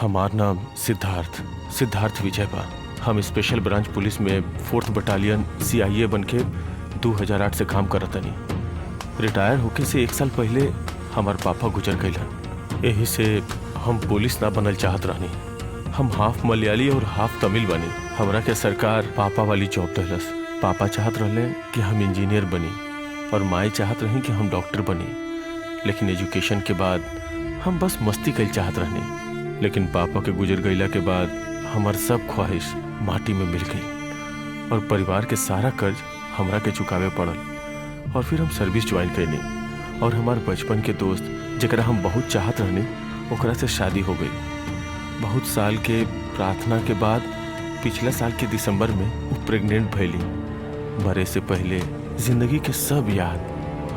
हमार नाम सिद्धार्थ विजय बा। हम स्पेशल ब्रांच पुलिस में 4th बटालियन CIA बन के 2008 से काम करत तनी। रिटायर होके से 1 साल पहले हमार पापा गुजर गइलन। यही से हम पुलिस ना बनल चाहत रहनी। हम हाफ मलयाली और हाफ तमिल बनी। हमरा के सरकार पापा वाली जॉब दिलस। पापा चाहत रहले कि हम इंजीनियर बनी और माई चाहत रही कि हम डॉक्टर बनी। लेकिन एजुकेशन के बाद हम बस मस्ती कल चाहत रहनी। लेकिन पापा के गुजर गईला के बाद हमार सब ख्वाहिश माटी में मिल गई और परिवार के सारा कर्ज हमरा के चुकावे पड़ल। और फिर हम सर्विस ज्वाइन कैनी और हमार बचपन के दोस्त जरा हम बहुत चाहत रहनी ओकरा से शादी हो गई। बहुत साल के प्रार्थना के बाद पिछला साल के दिसंबर में वो प्रेग्नेंट भैली। मरे से पहले जिंदगी के सब याद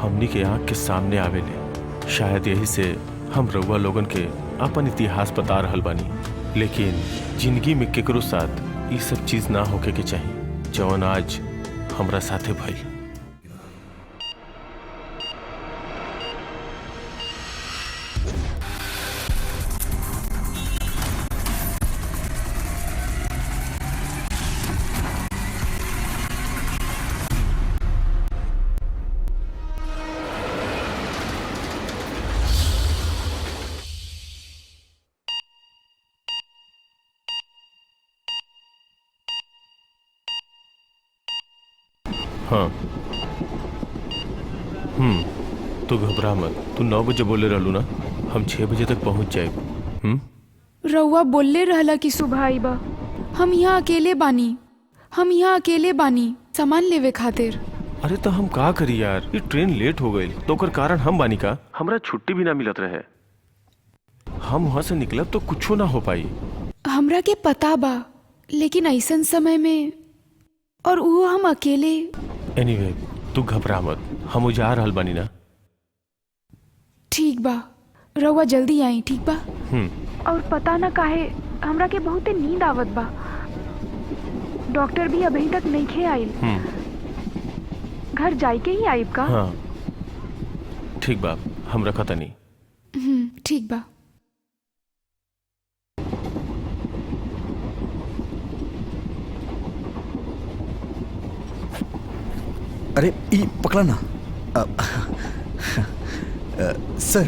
हमनी के आँख के सामने आवेले। शायद यही से हम रउआ लोगन के अपन इतिहास बता रहल बानी। लेकिन जिंदगी में केकरो साथ ये सब चीज ना होके के चाहिए जौन आज हमरा साथे भइल। हाँ तू घबरा मत। तू 9 बजे बोले रहलू ना, हम 6 बजे तक पहुंच जाए। रउआ बोलले रहला कि सुबह आईबा। हम यहाँ अकेले बानी सामान लेवे खातिर। अरे तो हम का करी यार, ये ट्रेन लेट हो गई तो ओकर कारण हम बानी का। हमरा छुट्टी भी ना मिलत रहे। हम वहाँ से निकलब तो कुछो ना हो पाई। हमरा के पता बा, लेकिन ऐसन समय में और वो हम अकेले। एनीवे तू घबरा मत, हम जा रहल बानी ना। ठीक बा, रउआ जल्दी आई। ठीक बा। और पता ना काहे हमरा के बहुते नींद आवत बा। डॉक्टर भी अभी तक नहीं खे आइल। घर जाई के ही आइब का? हाँ ठीक बा, हम रखा तनी। ठीक बा। अरे ई पकड़ा ना। सर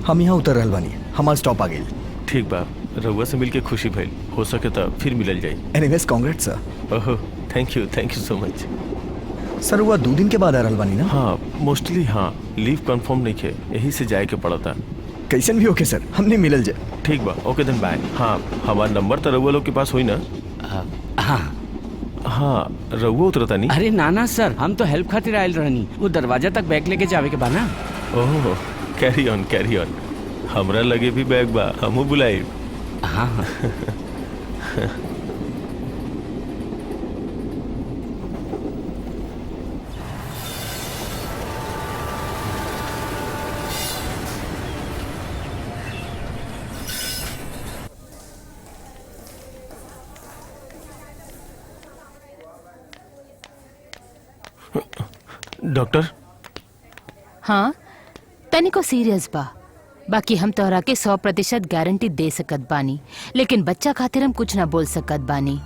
हम यहाँ उतर रहल बानी, हमार स्टॉप आ गई। ठीक बा, रउआ से मिलके खुशी भइल। हो सके तो फिर मिलल जाई। एनीवेज कांग्रेट्स सर। ओहो थैंक यू सो मच। सर हुआ 2 दिन के बाद आ रहल बानी ना? हाँ मोस्टली हाँ, लीव कंफर्म नहीं खे, यही से जाए के पड़ता। कैसन भी ओके सर, हमने मिलल जाए। ठीक बा, ओके देन बाय। हाँ हमारा नंबर तो रउआ लोग के पास होई ना? हाँ रउआ उतरता नहीं? अरे नाना सर, हम तो हेल्प खातिर आयल रहनी। वो दरवाजा तक बैग लेके जावे के बा ना। ओह कैरी ऑन। हमरा लगे भी बैग बा, हमू बुलाई। हाँ डॉक्टर। हाँ तनिको सीरियस बा। बाकी हम तोहरा के 100% गारंटी दे सकत बानी, लेकिन बच्चा खातिर हम कुछ ना बोल सकत बानी।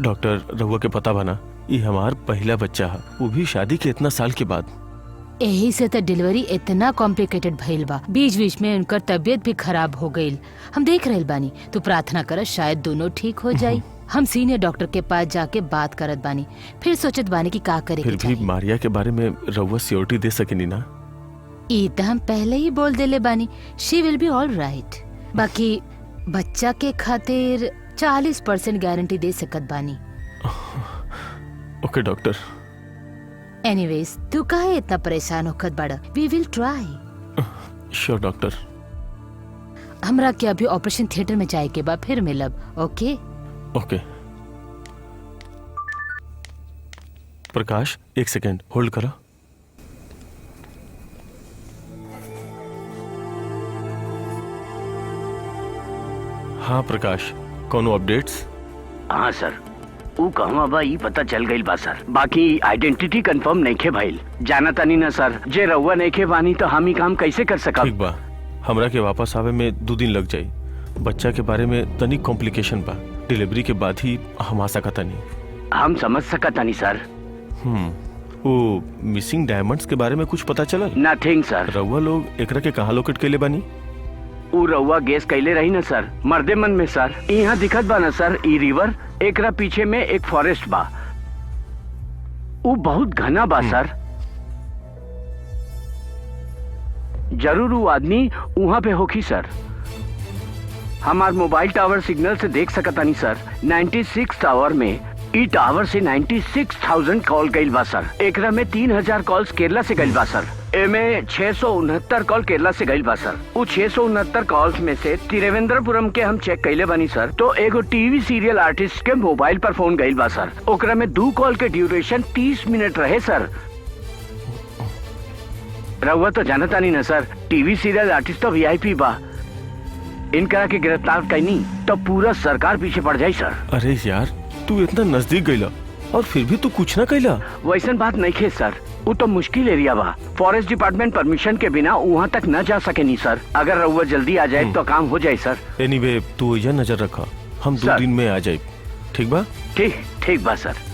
डॉक्टर रउआ के पता बना, ये हमार पहला बच्चा है, वो भी शादी के इतना साल के बाद। यही से तो डिलीवरी इतना कॉम्प्लिकेटेड भइल बा। बीच में उनकर तबीयत भी खराब हो गईल। हम देख रहल बानी, तू प्रार्थना कर शायद दोनों ठीक हो जाई। हम सीनियर डॉक्टर के पास जाके बात करत बानी, फिर सोचत बानी कि का करे। फिर भी मारिया के बारे में रउआ सियोरिटी दे सकेनी ना? ई तो हम पहले ही बोल देले बानी, she will be all right. बाकी बच्चा के खातिर 40% गारंटी दे सकत बानी। ओके डॉक्टर। एनीवेज तू काहे इतना परेशान होखत बाड़ा? We will try. Sure doctor. हमरा के अभी ऑपरेशन थिएटर में जाए के बाद फिर मिलब। ओके ओके। प्रकाश 1 सेकेंड होल्ड करो। हाँ प्रकाश, कोनो अपडेट्स? हाँ सर, ऊ कहवा बा ई पता चल गईल बा सर। बाकी आइडेंटिटी कंफर्म नइखे भइल। जाना तानी ना सर, जे रउआ नइखे बानी तो हम ही काम कैसे कर सकब? ठीक बा, हमरा के वापस आवे में 2 दिन लग जाई। बच्चा के बारे में तनी कॉम्प्लिकेशन बा। डिलीवरी के बाद ही हम आ सकता नहीं। हम समझ सकता नहीं सर। वो मिसिंग डायमंड्स के बारे में कुछ पता चलल? नथिंग सर। रउआ लोग एकरा के कहाँ लोकेट कैले बानी? उ रउआ गेस कैले रही ना सर, मर्दे मन में सर। यहाँ दिखत बा ना सर ई रिवर, एकरा पीछे में एक फॉरेस्ट बा, उ बहुत घना बा सर। जरूर वो आदमी वहाँ पे होखी सर। हमार मोबाइल टावर सिग्नल से देख सकता नहीं सर। 96 टावर में ई टावर से 96,000 कॉल गईल बा सर। एकरा में 3,000 कॉल्स केरला से गईल बा सर। एमे 669 कॉल केरला से गईल बा सर। वो 669 कॉल्स में से त्रिवेंद्रपुरम के हम चेक कैले बानी सर, तो एगो टीवी सीरियल आर्टिस्ट के मोबाइल पर फोन गईल बा सर। ओकरा में 2 कॉल के ड्यूरेशन 30 मिनट रहे सर। रउआ तो जानता नहीं ना सर, टीवी सीरियल आर्टिस्ट तो वीआईपी बा। इनकरा के गिरफ्तार कैनी तो पूरा सरकार पीछे पड़ जाई सर। अरे यार, तू इतना नजदीक गईला और फिर भी तू कुछ ना कैला। वैसन बात नहीं खे सर, वो तो मुश्किल एरिया बा। फॉरेस्ट डिपार्टमेंट परमिशन के बिना वहाँ तक न जा सके नहीं सर। अगर रउआ जल्दी आ जाए तो काम हो जाए सर। एनीवे, तू यह नजर रखा, हम 2 दिन में आ जाए। ठीक बा? ठीक बा सर।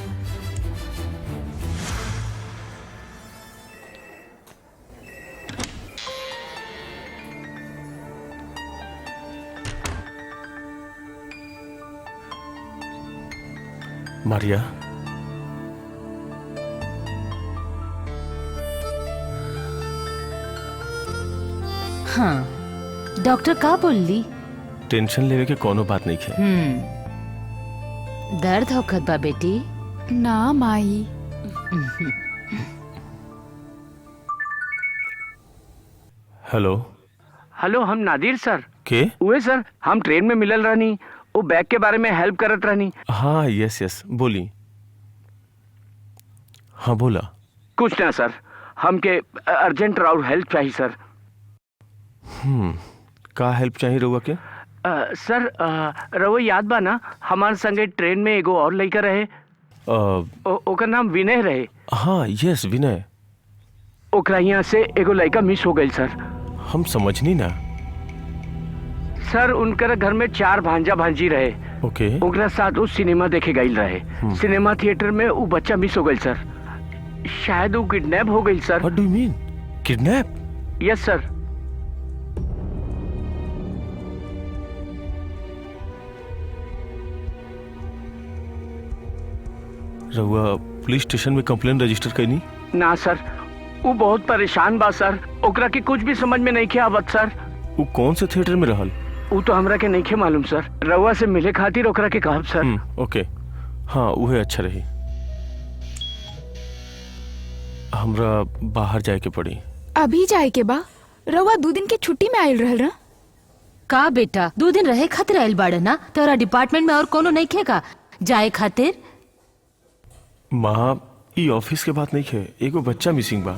मारिया, हाँ, डॉक्टर का बोलली? टेंशन लेवे के कोनो बात नहीं है। दर्द होखत बा बेटी? ना माई। हेलो, हम नादिर सर के? उहे सर, हम ट्रेन में मिलल रहनी, वो बैग के बारे में हेल्प करत रहनी। हाँ, यस, बोली। हाँ बोला। कुछ ना सर, हमके अर्जेंट राउर हेल्प चाहिए सर। का हेल्प चाहिए रउआ के? सर, रउआ याद बा ना, हमारे संगे ट्रेन में एगो और लड़का रहे, ओकर नाम विनय रहे। हाँ, यस, विनय। ओकरा यहाँ से एगो लड़का मिस हो गई सर। हम समझनी ना। सर, उनकर घर में 4 भांजा भांजी रहे। ओके। ओकरा साथ उस सिनेमा देखे गई रहे। सिनेमा थिएटर में वो बच्चा मिस हो गई सर। शायद वो किडनैप हो गई sir. What do you mean? Kidnap? Yes sir. रउआ पुलिस स्टेशन में कंप्लेन रजिस्टर कैनी? ना सर, वो बहुत परेशान बा सर। ओकरा के कुछ भी समझ में नहीं के आवत सर। वो कौन से थिएटर में रहल? वो तो हमरा के नहीं के मालूम सर। रउआ से मिले खातिर ओकरा के कहब सर। ओके, हाँ, उहे अच्छा रही। हमरा बाहर जाए के पड़ी। अभी जाए के बा? रउआ 2 दिन के छुट्टी में आयल रहल ना? का बेटा, 2 दिन रहे खातिर आयल बाड़े ना? तोरा डिपार्टमेंट में और कोनो नहीं खेगा जाए खातिर? माँ, ई ऑफिस के बात नहीं है, एगो बच्चा मिसिंग बा।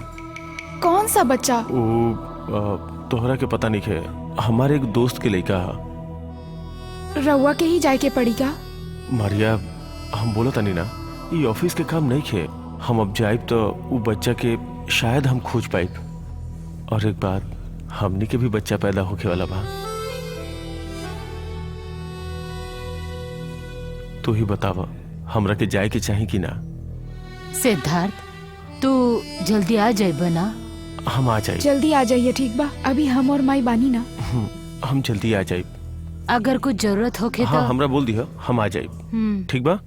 कौन सा बच्चा? वो तोहरा के पता नहीं है, हमारे एक दोस्त के लड़का है। रउआ के ही जाए के पड़ी का? मारिया, हम बोला तानी ना, ई ऑफिस के काम नहीं है। हम अब जाइब तो वो बच्चा के शायद हम खोज पाइब। और एक बात, हमनी के भी बच्चा पैदा होके वाला बा। तू ही बतावा, हमरा के जाए के चाही कि ना? सिद्धार्थ, तू जल्दी आ जाइब ना? हम आ जाए। जल्दी आ जाइए, ठीक बा? अभी हम और माई बानी ना। हम जल्दी आ जाए। अगर कुछ जरूरत होके हाँ, तो हमरा बोल दिया, हम आ जाए। ठीक बा?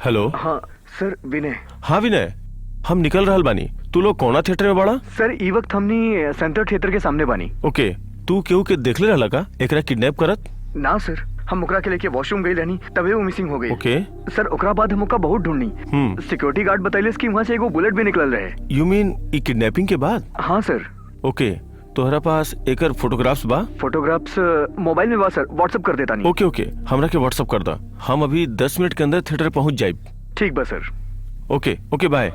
हेलो। हाँ सर, विनय। हाँ विनय, हम निकल रहल बानी। तू लोग कौना थिएटर में बड़ा? सर, ई वक्त हमनी सेंट्रल थिएटर के सामने बानी। ओके, तू केहू के देखले रहला का एकरा किडनैप करत? ना सर, हम ओकरा के लेके वॉशरूम गई रहनी, तबे वो मिसिंग हो गई। ओके। सर, ओकरा बाद हम ओका बहुत ढूंढनी। सिक्योरिटी गार्ड बतैलिस कि वहाँ से एगो बुलेट भी निकल रहे। यू मीन ई किडनैपिंग के बाद? हाँ सर। ओके, तोहरा पास एकर फोटोग्राफ्स बा? फोटोग्राफ्स मोबाइल में बा सर, व्हाट्सएप कर देता नहीं। ओके, हमरा के व्हाट्सएप कर दा। हम अभी 10 मिनट के अंदर थिएटर पहुंच जाइब। ठीक बा सर। ओके, बाय।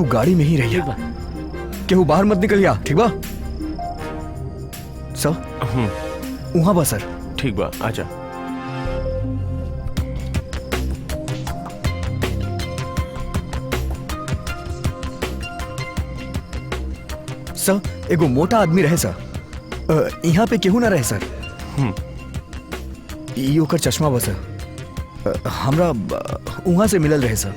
तू गाड़ी में ही रही ठीक बा। केहू बाहर मत निकलिया, ठीक बा? सर वहां बा सर। ठीक बा, आजा। सर एगो मोटा आदमी रहे सर, यहाँ पे केहू ना रहे सर। ई ओकर चश्मा बा सर, हमरा वहां से मिलल रहे सर।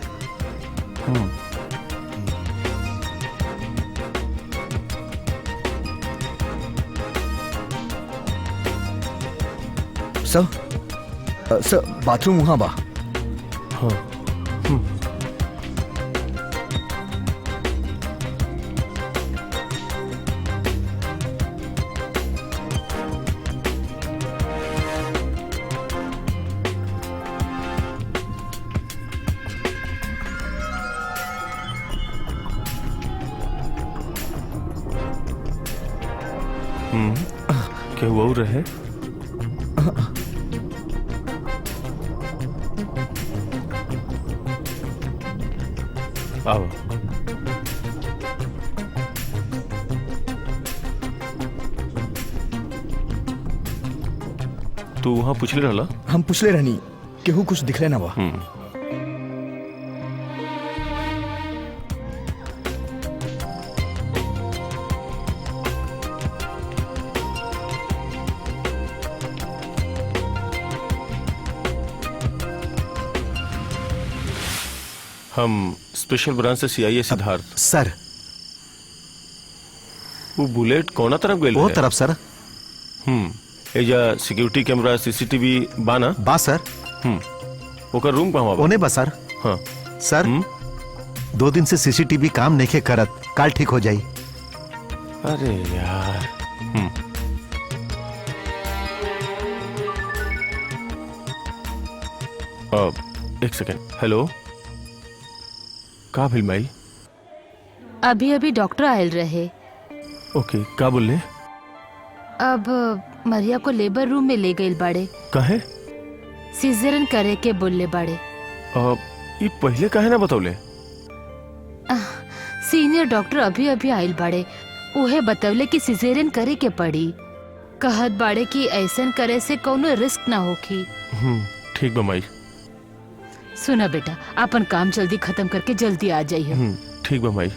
सर बाथरूम वहां बा। हाँ। क्या हुआ रहे? आओ। तू वहां पूछले रहला? हम पूछले रहनी, केहू कुछ दिखले ना बा। हम स्पेशल ब्रांच से सीआईए सिद्धार्थ। सर वो बुलेट कौना तरफ गई? वो तरफ सर। एजा सिक्योरिटी कैमरा सीसीटीवी बाना? बा सर। ओकर रूम कहाँ बा? ओने बा सर। हाँ सर 2 दिन से सीसीटीवी काम नहीं करत, काल ठीक हो जाई। अरे यार। एक सेकेंड। हेलो, का भेल माई? अभी अभी डॉक्टर आयल रहे। ओके, का बोलले? अब मरिया को लेबर रूम में ले गए बाड़े। काहे? सिजरन करे के बोलले बाड़े। ये पहले काहे ना बतौले? सीनियर डॉक्टर अभी अभी आयल बाड़े, उहे बतवले कि सिजेरियन करे के पड़ी। कहत बाड़े कि ऐसन करे से कोनो रिस्क ना होखी। ठीक बा माई। सुना बेटा, अपन काम जल्दी खत्म करके जल्दी आ जाइए। ठीक बा माई।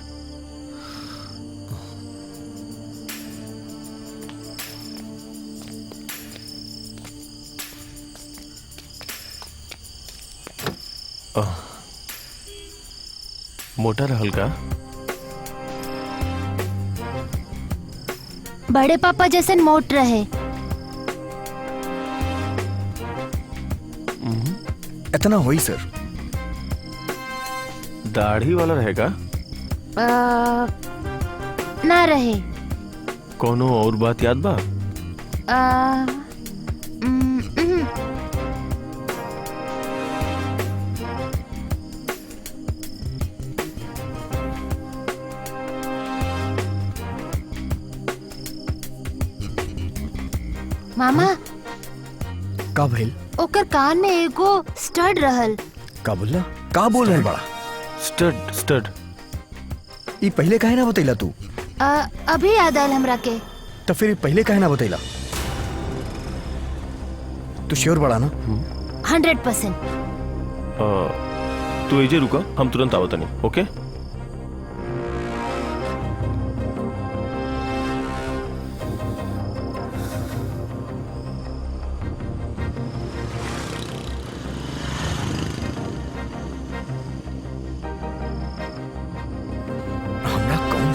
मोटा रहल का? बड़े पापा जैसन मोट रहे। इतना होई सर। दाढ़ी वाला रहेगा? ना रहे। कोनो और बात याद बा? मामा का भइल? ओकर कान में एगो स्टड रहल। का बोलला? का बोल रहल बड़ा? Stud stud? ई पहले काहे ना बतैला तू? अभी याद आयल हमरा के। तो फिर पहले काहे ना बतैला? तू श्योर बड़ा ना? 100%। तू एजे रुका, हम तुरंत आवतनी। ओके?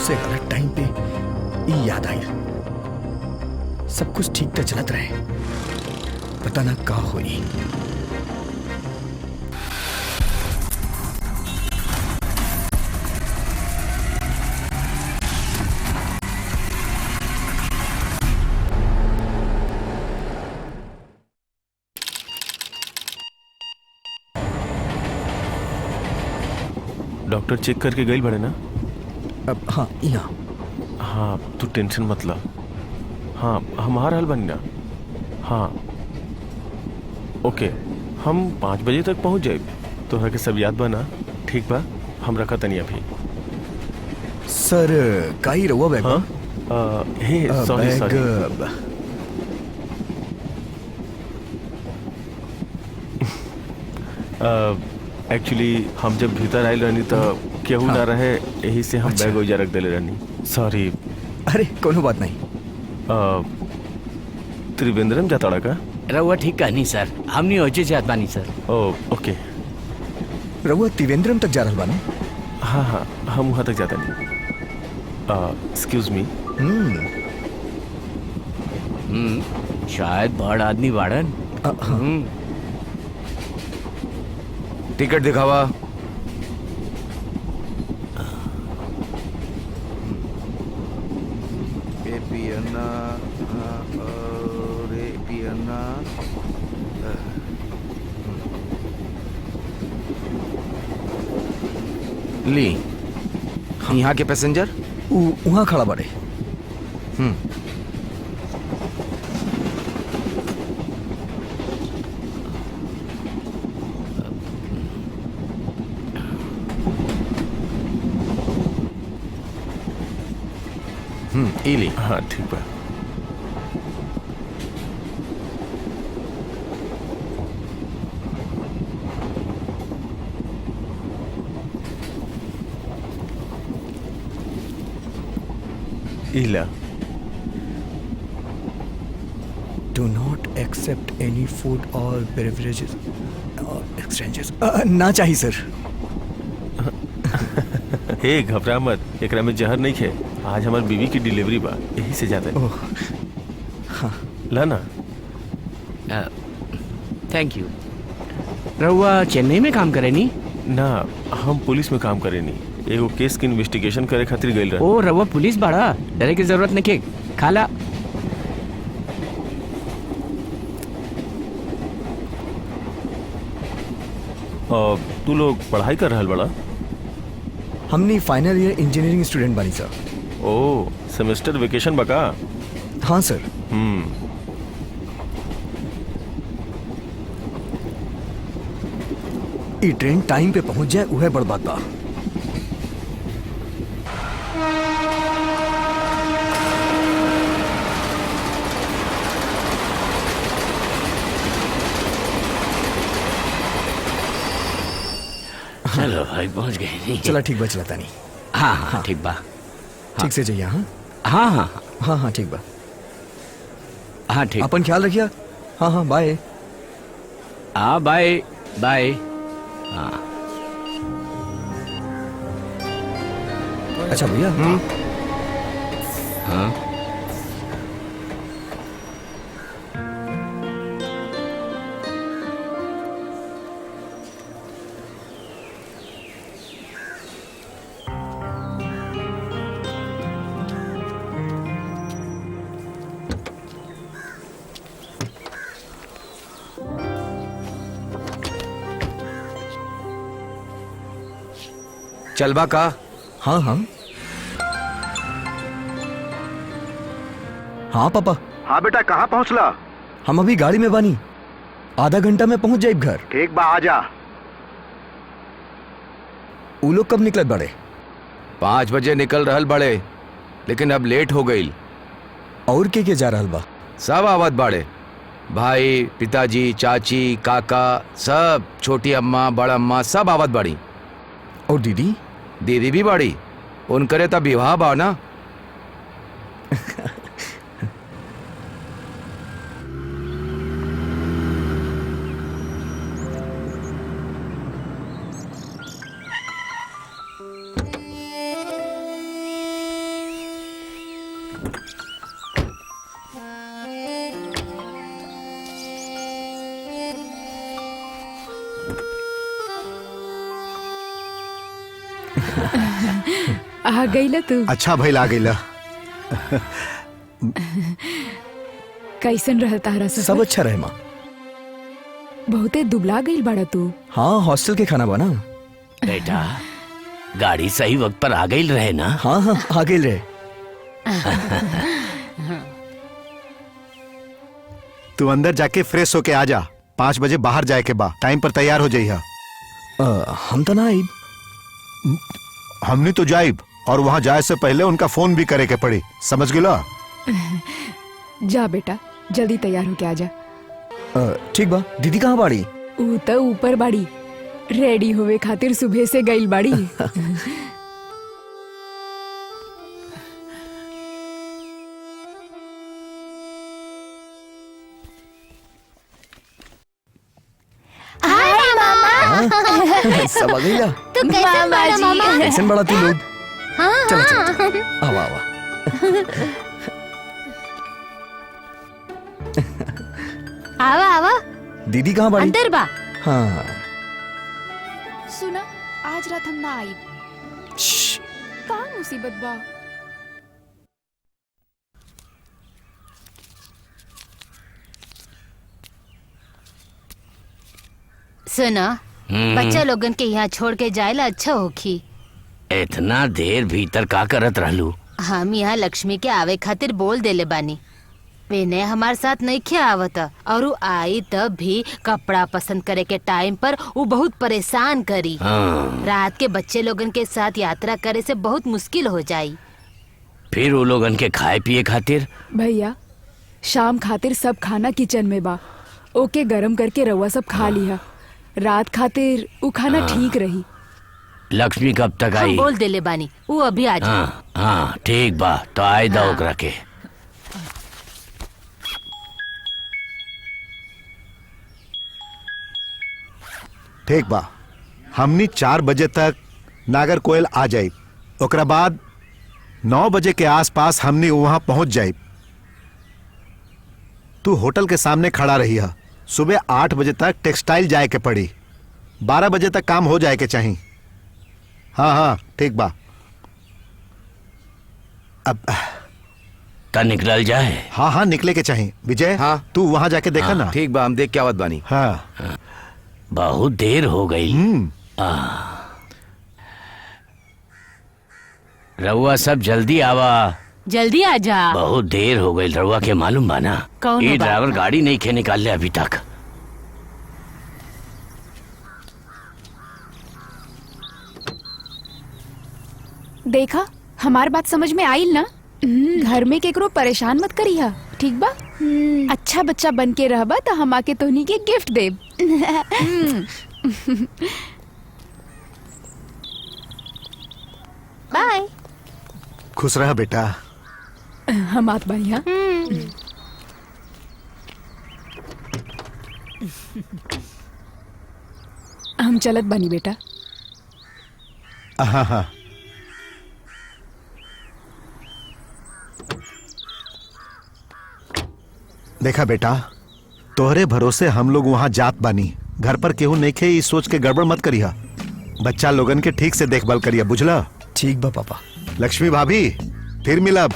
से गलत टाइम पे ई याद आई। सब कुछ ठीक तो चलत रहे, पता ना का हुई। डॉक्टर चेक करके गई बड़े ना? अब हाँ यहाँ। हाँ तू टेंशन मत ला। हाँ हमारा हाल बनी ना। हाँ ओके, हम 5 बजे तक पहुँच जाए। तोहरा के सब याद बा ना? ठीक बा, हम रखा तनी अभी। सर काई रहुआ बैग हाँ हे सॉरी बैग सॉरी एक्चुअली हम जब भीतर आयल रहनी तो केहू ना रहे, यही से हम अच्छा। बैग ओइजा रख देले रहनी। सॉरी। अरे कोनो बात नहीं। त्रिवेंद्रम जाता का? रहुआ ठीक कहनी सर, हमनी ओजे जात बानी सर। ओ ओके। रहुआ त्रिवेंद्रम तक जा रहल बानी? हाँ हाँ हम वहाँ तक जाता नहीं। Excuse me. शायद बड़ आदमी बाड़न। टिकट दिखावा। ली यहाँ के पैसेंजर वहाँ खड़ा बाड़े। इली। हाँ ठीक बा। इला Do not accept any food or beverages or exchanges. ना चाहिए सर। हे घबरा मत, एकरा में जहर नहीं खे। आज हमार बीवी की डिलीवरी बा, यही से जाते हैं। हाँ। ला ना। Thank you. रहुआ चेन्नई में काम करे नी? ना हम पुलिस में काम करे नहीं, एगो केस की इन्वेस्टिगेशन करे खातिर गइल रहे। ओ रहुआ पुलिस बाड़ा, डरे की जरूरत नहीं के। खाला तू लोग पढ़ाई कर रहल बड़ा? हमनी फाइनल ईयर इंजीनियरिंग स्टूडेंट बानी सर। ओ सेमेस्टर वेकेशन बका? हाँ सर। ई ट्रेन टाइम पे पहुंच जाए वह बड़ बात बा। चलो भाई पहुंच गए नहीं। चला ठीक बा, चलाता नहीं। हाँ हाँ ठीक बा। ठीक से जाइए। हाँ हाँ हाँ हाँ हाँ ठीक बा। हाँ ठीक। अपन ख्याल रखिए। हाँ हाँ बाय। हाँ बाय बाय। हाँ अच्छा भैया। हाँ चलबा का? हाँ हाँ हाँ पापा। हाँ बेटा कहाँ पहुँचला? हम अभी गाड़ी में बानी, आधा घंटा में पहुंच जाए घर। ठीक बा आजा। वो लोग कब निकले बड़े? 5 बजे निकल रहल बड़े, लेकिन अब लेट हो गई। और के जा रहल बा? सब आवत बाड़े, भाई, पिताजी, चाची, काका, सब, छोटी अम्मा, बड़ अम्मा, सब आवत बाड़ी। और दीदी? दीदी भी बाड़ी, उनकरे तब विवाह बा ना। आ गईला तू। अच्छा भइल आ गइला। कैसन रहल तारा सब सफर? अच्छा रहे माँ। बहुते दुबला गईल बाड़ा तू। हाँ हॉस्टल के खाना बना। बेटा गाड़ी सही वक्त पर आ गई रहे ना? हाँ हाँ आ गई रहे। तू अंदर जाके फ्रेश होके आ जा। 5 बजे बाहर जाए के बा, टाइम पर तैयार हो जाइहा। हम तो ना आइब। हमने तो जाइब, और वहाँ जाए से पहले उनका फोन भी करे के पड़ी, समझ गिला? जा बेटा, जल्दी तैयार होके आ जा। ठीक बा। दीदी कहाँ बाड़ी? ऊ तो ऊपर बाड़ी, रेडी होवे खातिर सुबह से गइल बाड़ी। हाय मामा। सब आ गई ला? तू कैसे बड़ा मामा? कैसे बड़ा तू लोग? हाँ, चलो चलो आवा आवा। आवा आवा, दीदी कहाँ बाड़ी? अंदर बा। हाँ। सुना, आज रात हम ना आई। श्श, का मुसीबत बा? सुना, बच्चा लोगन के यहाँ छोड़ के जाएला अच्छा होखी। इतना देर भीतर का करत रहलू? हम यहाँ लक्ष्मी के आवे खातिर बोल देले बानी। विनय हमारे साथ नहीं किया आवता और उ आई तब भी कपड़ा पसंद करे के टाइम पर वो बहुत परेशान करी। रात के बच्चे लोगन के साथ यात्रा करे से बहुत मुश्किल हो जाई। फिर वो लोगन के खाए पिए खातिर? भैया, शाम खातिर सब खाना किचन में बा, ओके गरम करके रउआ सब खा लिया। रात खातिर उ खाना ठीक रही। लक्ष्मी कब तक आई? हम बोल देले बानी, वो अभी आ जाए। हाँ हाँ ठीक बा, तो आए दा ओकरा के। ठीक बा, हमनी 4 बजे तक नागरकोइल आ जाए। ओकरा बाद 9 बजे के आसपास हमनी वहां पहुंच जाए। तू होटल के सामने खड़ा रही है। सुबह 8 बजे तक टेक्सटाइल जाए के पड़ी। 12 बजे तक काम हो जाए के चाहिए। हाँ हाँ ठीक बा। अब ता निकल जाए? हाँ हाँ निकले के चाहिए। विजय, हाँ? तू वहां जाके देखा ना। ठीक बा, हम देख के आवत बानी। हाँ। बहुत देर हो गई। रउआ सब जल्दी आवा। जल्दी आ जा। बहुत देर हो गई। रउआ के मालूम बा ना, कौन ये बात? ड्राइवर गाड़ी नहीं खे निकाल ले अभी तक। देखा, हमार बात समझ में आइल ना? घर में केकरो परेशान मत करिया, ठीक बा? अच्छा बच्चा बन के रहबा तो हम आके तोहनी के गिफ्ट देब। बाय। खुश रहा बेटा। हम आत बानी। हाँ, हम चलत बानी बेटा। हाँ हाँ। देखा बेटा, तोहरे भरोसे हम लोग वहां जात बानी। घर पर केहू नहीं खे, इस सोच के गड़बड़ मत करिया। बच्चा लोगन के ठीक से देखभाल करिया, बुझला? ठीक बा पापा। लक्ष्मी भाभी, फिर मिलब।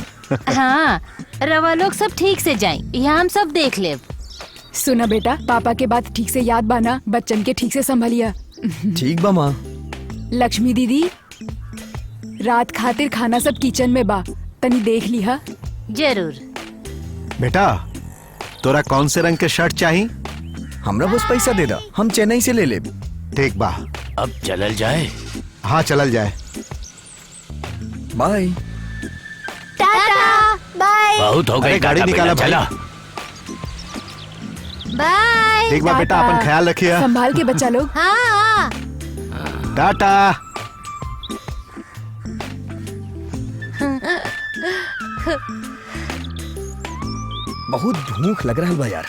हाँ, रवा लोग सब ठीक से जाए, यहाँ हम सब देख ले। सुना बेटा, पापा के बात ठीक से याद बाना, बच्चन के ठीक से संभालिया। ठीक बा माँ। लक्ष्मी दीदी, रात खातिर खाना सब किचन में बा, तनी देख लिहा। जरूर। बेटा, तोरा कौन से रंग के शर्ट चाहिए? हमरा बस पैसा दे दा, हम चेन्नई से ले ले। ठीक बा। अब चलल जाए? हाँ चलल जाए। बाय। टाटा बाय बहुत हो गई। अरे, गाड़ी निकाला भाई। चला। बाय। ठीक बा बेटा, अपन ख्याल रखिए। संभाल के बच्चा लोग। हाँ। टाटा। बहुत भूख लग रहा है बा यार।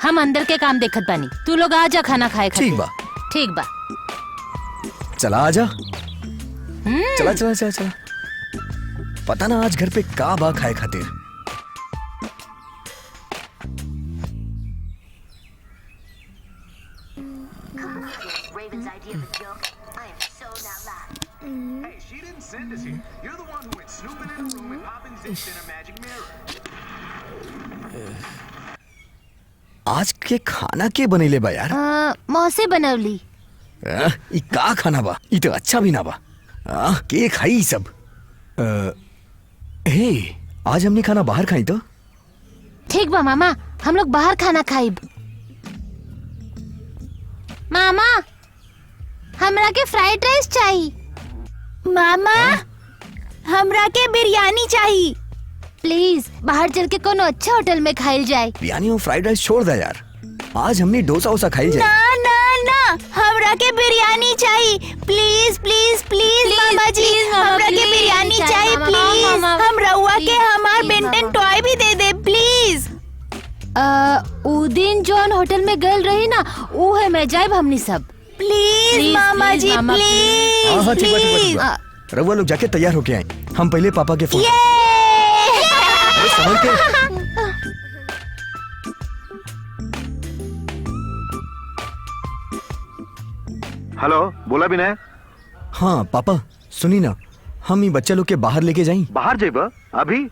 हम अंदर के काम देखत बानी, तू लोग आ जा खाना खाए खातिर। ठीक बा। ठीक बा। चला आजा। चला चला चला चला। पता ना आज घर पे का बा खाए खातिर। आज के खाना के बनेले बा यार? मौसे बनवली। ई का खाना बा? ई तो अच्छा भी ना बा। के खाई ई सब? हे, आज हमने खाना बाहर खाई तो? ठीक बा मामा, हम लोग बाहर खाना खाइब। मामा, हमरा के फ्राइड राइस चाहिए। मामा हमरा के बिरयानी चाहिए। प्लीज बाहर चल के कोनो अच्छा होटल में खाइल जाए। बिरयानी और फ्राइड राइस छोड़ दे यार, आज हमने डोसा वोसा खाई जाए। ना ना ना, हमरा के बिरयानी चाहिए। प्लीज प्लीज प्लीज मामा जी, हमरा के बिरयानी चाहिए प्लीज। हम रउआ के हमार बेंटन टॉय भी दे दे प्लीज। उ दिन जौन होटल में गल रही ना, ऊ है मैं जाइब हमनी सब। प्लीज मामा जी प्लीज। हाँ हाँ ठीक बा। रउआ लोग जाके तैयार होके आए, हम पहले पापा के फोन। अरे संभल के। हेलो, बोला विनय। हाँ पापा सुनी ना, हम ये बच्चा लोग के बाहर लेके जाई। बाहर जेब अभी?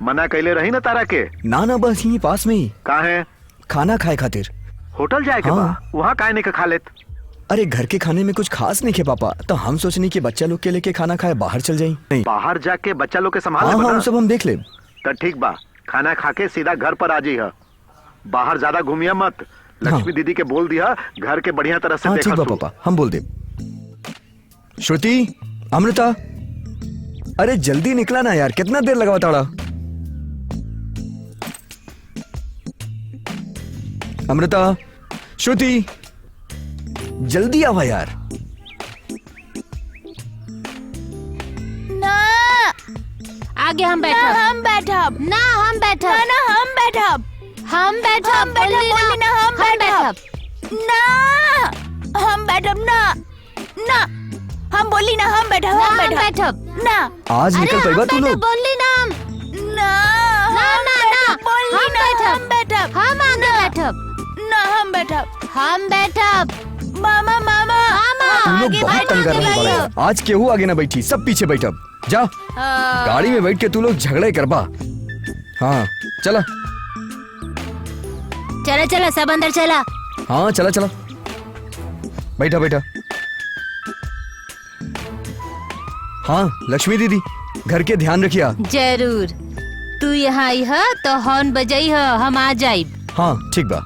मना कैले रही ना तारा के। ना ना, बस यहीं पास में ही। कहाँ है? खाना खाए खातिर। होटल जाए के हाँ। बा? वहाँ काहे नहीं का खा लेत? अरे घर के खाने में कुछ खास नहीं खे पापा, तो हम सोचनी कि बच्चा लोग के लेके खाना खाए बाहर चल जाई। नहीं बाहर जाके बच्चा लोग के संभाल हाँ ले हाँ, बना। वो सब हम देख ले। तो ठीक बा, खाना खा के सीधा घर पर आ जी। बाहर ज्यादा घूमिया मत। लक्ष्मी दीदी के बोल दिया घर के बढ़िया तरह से हाँ देखा ठीक बा तू। पापा, हम बोल दे। श्रुति, अमृता, अरे जल्दी निकला ना यार, कितना देर लगा ताड़ा। अमृता, श्रुति, जल्दी आवा यार। ना आगे हम ना, बैठब। हम बैठब। ना हम बैठब। ना ना, हम बैठब। हम बैठब। हम बैठब, बोली ना, हम बैठब। ना हम बैठब। ना ना, हम बोली ना, हम बैठब। हम बैठब। ना आज निकल पाएगा तू लोग। बोली ना हम। ना ना ना ना, बोली हम ना, बैठब। हम बैठब। हम आगे बैठब। ना हम बैठब। हम बैठब। मामा मामा तुम लोग आगे बहुत बैठो, तंग कर आगे रहे बैठो। हैं। आज केहू आगे ना बैठी, सब पीछे बैठब। जा गाड़ी में बैठ के तू लोग झगड़े करबा। हाँ चला। चला चला, सब अंदर चला। हाँ चला चला, बैठा बैठा। हाँ लक्ष्मी दीदी, घर के ध्यान रखिया। जरूर। तू यहाँ आई है तो हॉर्न बजाई है, हम आ जाइब। हाँ ठीक बा।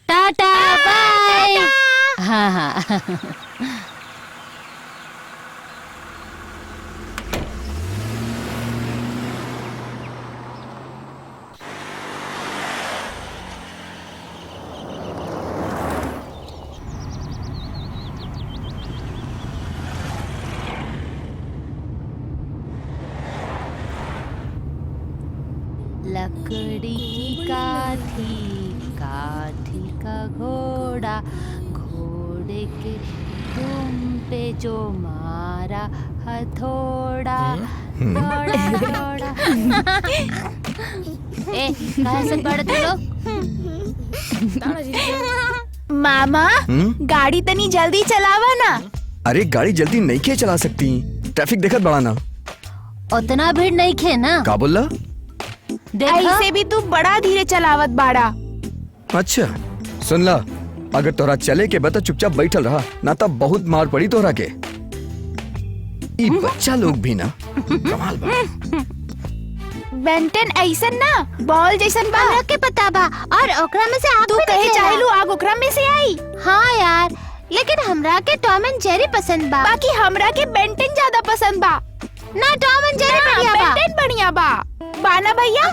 Tata bye. हाँ हाँ। लकड़ी की काठी, काठी का घोड़ा, घोड़े के तुम पे जो मारा हथौड़ा, दौड़ा दौड़ा। ए कहाँ से पढ़ तू लोग? मामा गाड़ी तनी जल्दी चलावा ना। अरे गाड़ी जल्दी नहीं के चला सकती, ट्रैफिक देखत बड़ा ना। उतना भीड़ नहीं खे ना। का बोला? देखा ऐसे भी तू बड़ा धीरे चलावत बाड़ा। अच्छा सुन ला, अगर तोरा चले के बता चुपचाप बैठल रहा, ना तब बहुत मार पड़ी तोरा के। ई बच्चा लोग भी ना कमाल बा। बेंटन ऐसन ना बॉल जैसन बा। हमरा के पता बा, और ओकरा में से आग तू भी कहे निकलेला। चाहेलू आग ओकरा में से आई। हाँ यार, लेकिन हमरा के टॉम एंड जेरी पसंद बा। बाकी हमरा के बेंटन ज्यादा पसंद बा। ना टॉम एंड जेरी ना, बढ़िया बा। बेंटन बढ़िया बा। बाना भैया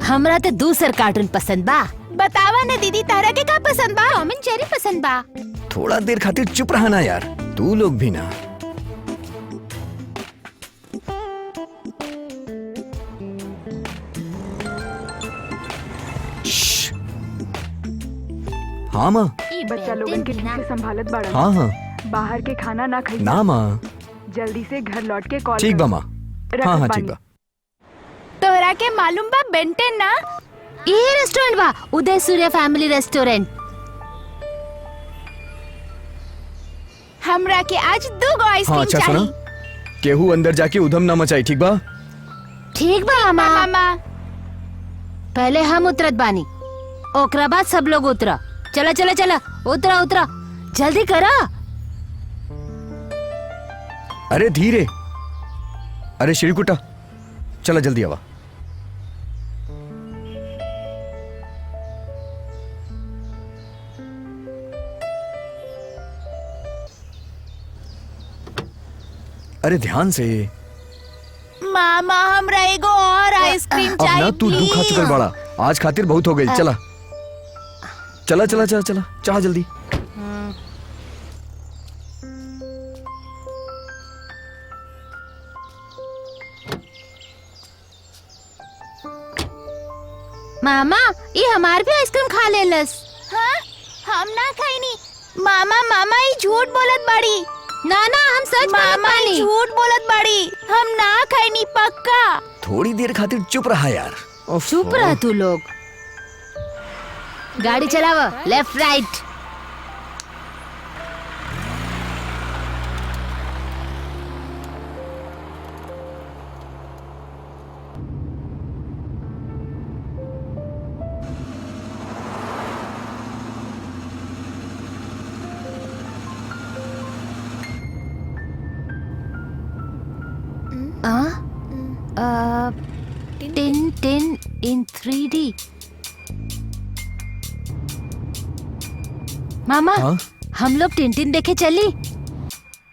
हमरा तो दूसर कार्टून पसंद बा। बतावा ना दीदी, तारा के का पसंद बा? टॉम एंड जेरी पसंद बा। थोड़ा देर खातिर चुप रहा ना यार, तू लोग भी ना। श्श्श। हाँ माँ। बच्चा लोगन के ठीक से संभालत बाड़ा। हाँ हाँ बाहर के खाना ना खाई। ना माँ। जल्दी से घर लौट के कॉल ठीक कर। बा माँ। हाँ हाँ ठीक बा। तोरा के मालूम बा बेंटन ना ये रेस्टोरेंट बा, उदय सूर्य फैमिली रेस्टोरेंट। हमरा के आज 2 गो हाँ आइसक्रीम अच्छा सुना, चाहिए। केहू अंदर जाके उधम ना मचाई, ठीक बा? ठीक बा मामा। मामा पहले हम उतरत बानी, ओकरा बाद सब लोग उतरा। चला चला चला, उतरा उतरा, जल्दी करा। अरे धीरे। अरे श्रीकुटा, चला जल्दी आवा। अरे ध्यान से। मामा हमरा एगो और आइसक्रीम अब चाहिए ना तू दू खा चुकल बड़ा, आज खातिर बहुत हो गई। चला चला चला चला चला चाह जल्दी। मामा ये हमार भी आइसक्रीम खा लेलस। हाँ हम ना खाईनी। मामा मामा ये झूठ बोलत बाड़ी। ना ना हम सच मामा ये झूठ बोलत बाड़ी, हम ना खाईनी पक्का। थोड़ी देर खातिर चुप रहा यार। चुप रह तू लोग। गाड़ी चलावा, लेफ्ट राइट। टिन इन 3D। मामा हाँ? हम लोग टिन देखे चली।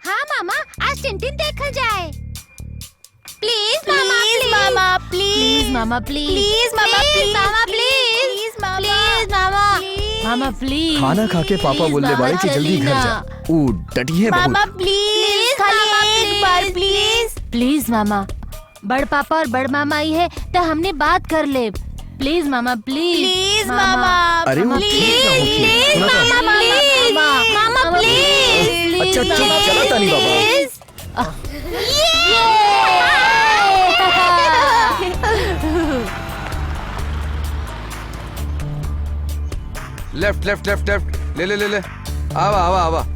हाँ मामा आज टिन देखा जाए। प्लीज मामा प्लीज मामा प्लीज मामा प्लीज प्लीज मामा प्लीज मामा प्लीज प्लीज मामा मामा प्लीज। खाना खा के पापा बोलने वाले कि जल्दी घर जा। ऊ डटी है मामा बहुत। प्लीज खाली एक बार प्लीज। प्लीज मामा, बड़ पापा और बड़ मामा आई है तो हमने बात कर ले। प्लीज मामा प्लीज। प्लीज मामा अरे वो ठीक ना होगी। प्लीज सुना था? मामा प्लीज मामा प्लीज। अच्छा चुप चला तानी बाबा। लेफ्ट लेफ्ट लेफ्ट लेफ्ट ले ले ले ले। आवा आवा आवा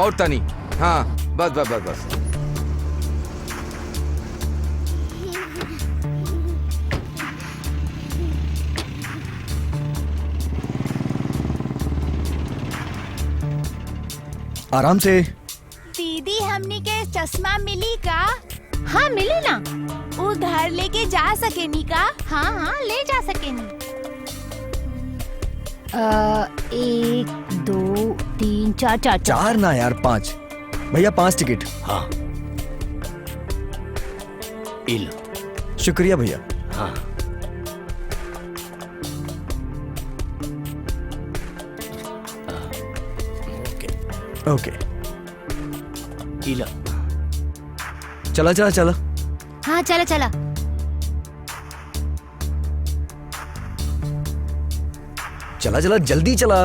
और तनी। हाँ बस बस बस बस। आराम से। दीदी हमनी के चश्मा मिली का? हाँ मिली ना। वो घर लेके जा सकेनी का? हाँ हाँ ले जा सकेनी। 1 2 3 4 चार ना यार 5। भैया 5 टिकट। हाँ इल। शुक्रिया भैया। हाँ ओके इला। चला चला चला। हाँ चला चला। चला चला जल्दी चला।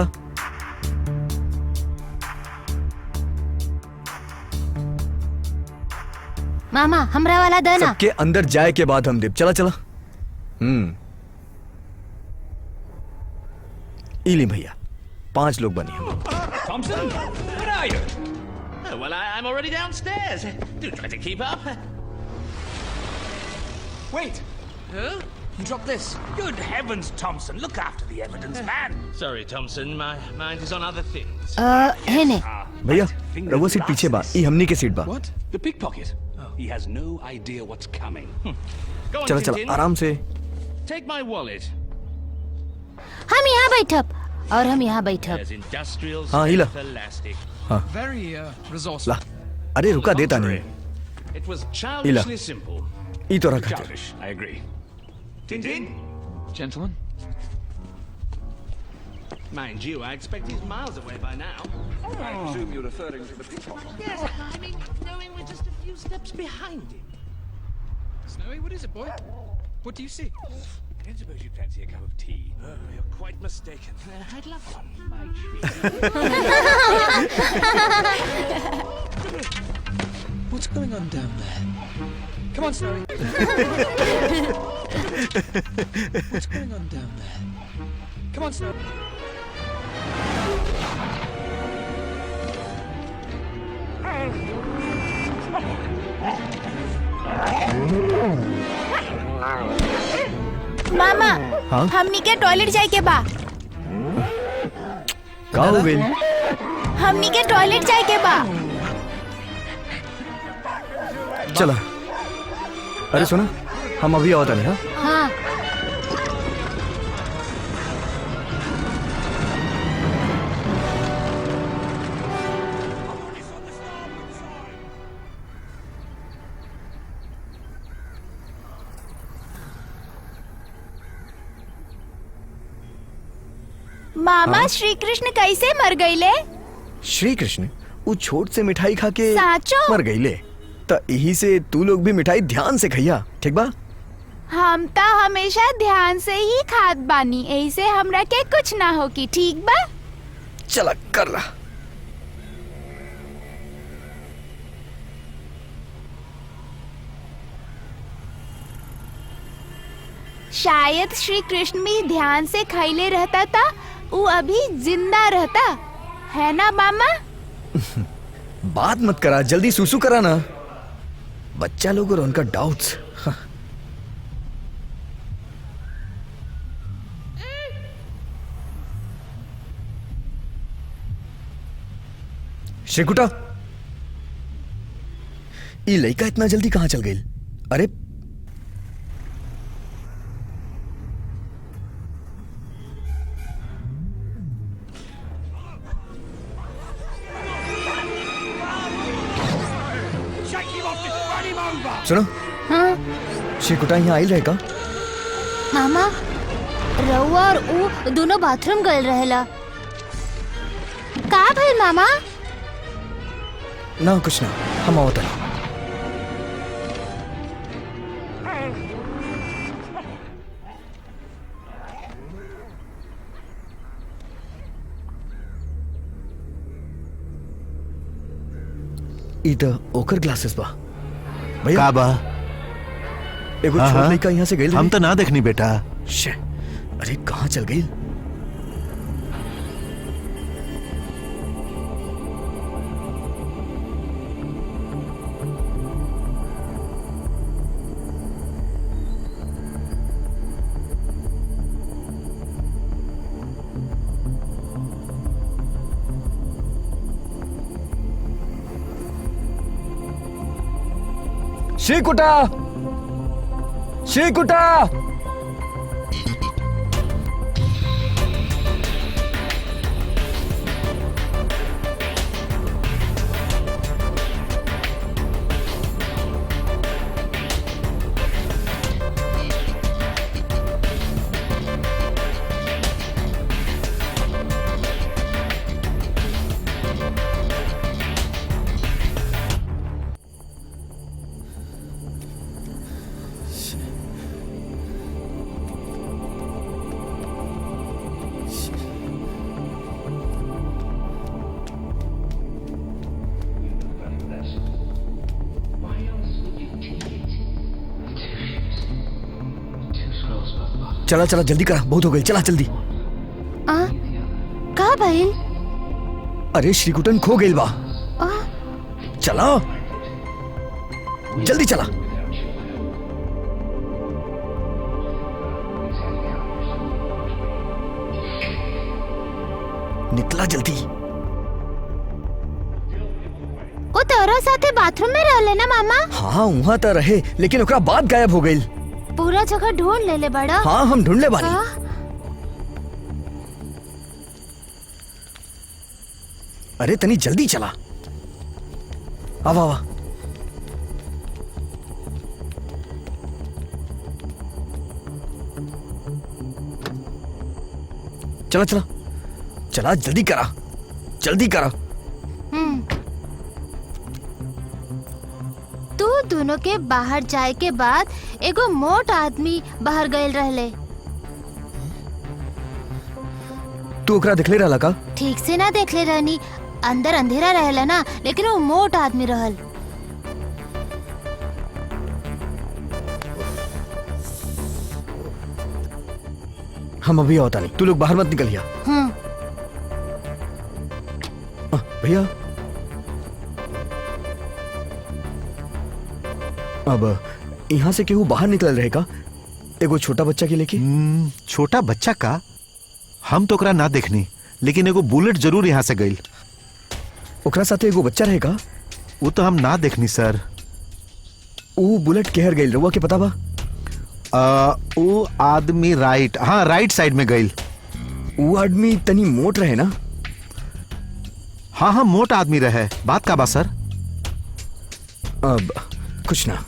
मामा हमरा वाला देना। सबके अंदर जाए के बाद हम देव। चला चला। इली भैया 5 लोग बने। Thompson, where are you? Oh, well, I'm already downstairs. Do try to keep up. Wait! Huh? You dropped this. Good heavens, Thompson, look after the evidence, man. Sorry, Thompson, my mind is on other things. है ने। भैया रवो seat पीछे बा। ई हमनी के seat बा। What? The pickpocket. He has no idea what's coming. Go on, चला Tintin. चला आराम से। Take my wallet. हम यहाँ बैठब और हम यहाँ बैठब। There's industrial हाँ, हिला। strength elastic. Very resourceful. ला अरे रुका देता नहीं। It was childishly simple. ई तो रखा। Childish, I agree. Tintin? Gentlemen. Mind you, I expect he's miles away by now. I presume you're referring to the pickpocket. Yes, I mean, knowing we're just a few steps behind him. Snowy, what is it, boy? What do you see? I don't suppose you fancy a cup of tea. You're quite mistaken. I'd love one, by treat. What's going on down there? Come on, Snowy. What's going on down there? Come on, Snowy. मामा हाँ? हमनी के toilet जाए के बा। का हो गई? हमनी के टॉयलेट जाए के बा। चला। अरे सुना हम अभी आवत नहीं। हाँ हाँ मामा श्री कृष्ण कैसे मर गईले? श्री कृष्ण वो छोट से मिठाई खा के साचो? मर गईले। त यही से तू लोग भी मिठाई ध्यान से खइया, ठीक बा? हम तो हमेशा ध्यान से ही खात बानी, ऐसे हमरा के कुछ ना हो की, ठीक बा? चला कर ला। शायद श्री कृष्ण भी ध्यान से खैले रहता था, वो अभी जिंदा रहता है ना मामा? बात मत करा, जल्दी सुसु करा ना। बच्चा लोग और उनका डाउट्स। श्रीकुटा, ये लड़का इतना जल्दी कहां चल गई? अरे सुनो, हाँ श्रीकुटा यहाँ आई रहेगा? मामा रउआ और ऊ दोनों बाथरूम गए रहेला। का भइल मामा? ना कुछ ना, हम आवत नहीं। इधर ओकर ग्लासेस बा भैया। का बा? एगो हाँ, छोट हाँ। लड़का यहाँ से गई हम तो ना देखनी बेटा। शे, अरे कहाँ चल गई? श्रीकुटा, श्रीकुटा, चला चला जल्दी करा, बहुत हो गई, चला जल्दी। का भइल? अरे श्रीकुटन खो गई बा। आ, चला जल्दी चला। निकला जल्दी। वो तोरा साथे बाथरूम में रहले ना मामा? हाँ वहाँ तो रहे, लेकिन ओकरा बाद गायब हो गई। पूरा जगह ढूंढ ले ले बड़ा। हाँ हम ढूंढ ले बानी। अरे तनी जल्दी चला। आवा आवा। चला चला चला, जल्दी करा, जल्दी करा। तू दोनों के बाहर जाए के बाद एगो मोट आदमी बाहर गए रहले। तू ओकरा देखले रहला का? ठीक से ना देखले रहनी, अंदर अंधेरा रहला ना, लेकिन वो मोट आदमी रहल। हम अभी होता नहीं, तू लोग बाहर मत निकलिया। भैया अब यहाँ से केहू बाहर निकल रहेगा एगो छोटा बच्चा के लेके? छोटा बच्चा का? हम तो ओकरा ना देखनी, लेकिन एगो बुलेट जरूर यहाँ से गई। ओकरा साथे एगो बच्चा रहेगा? वो तो हम ना देखनी सर। वो बुलेट केहर गई रहुआ के पता बा? वो आदमी राइट, हाँ राइट साइड में गई। वो आदमी तनी मोट रहे ना? हाँ हाँ मोट आदमी रहे। बात का बा सर? अब कुछ ना।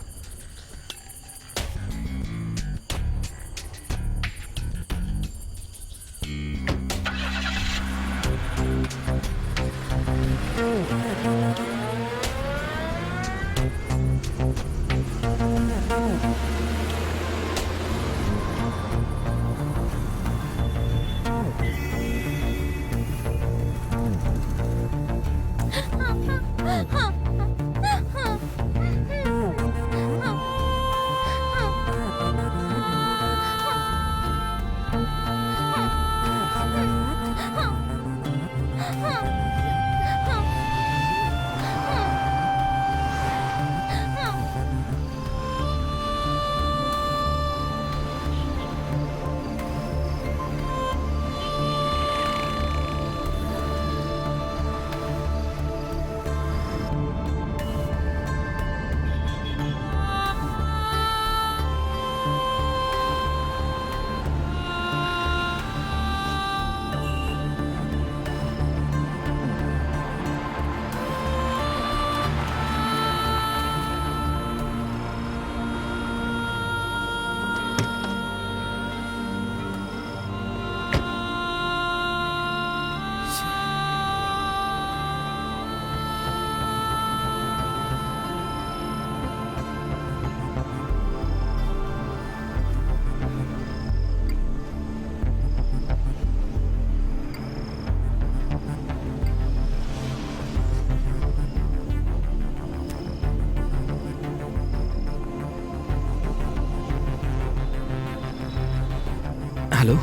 हेलो।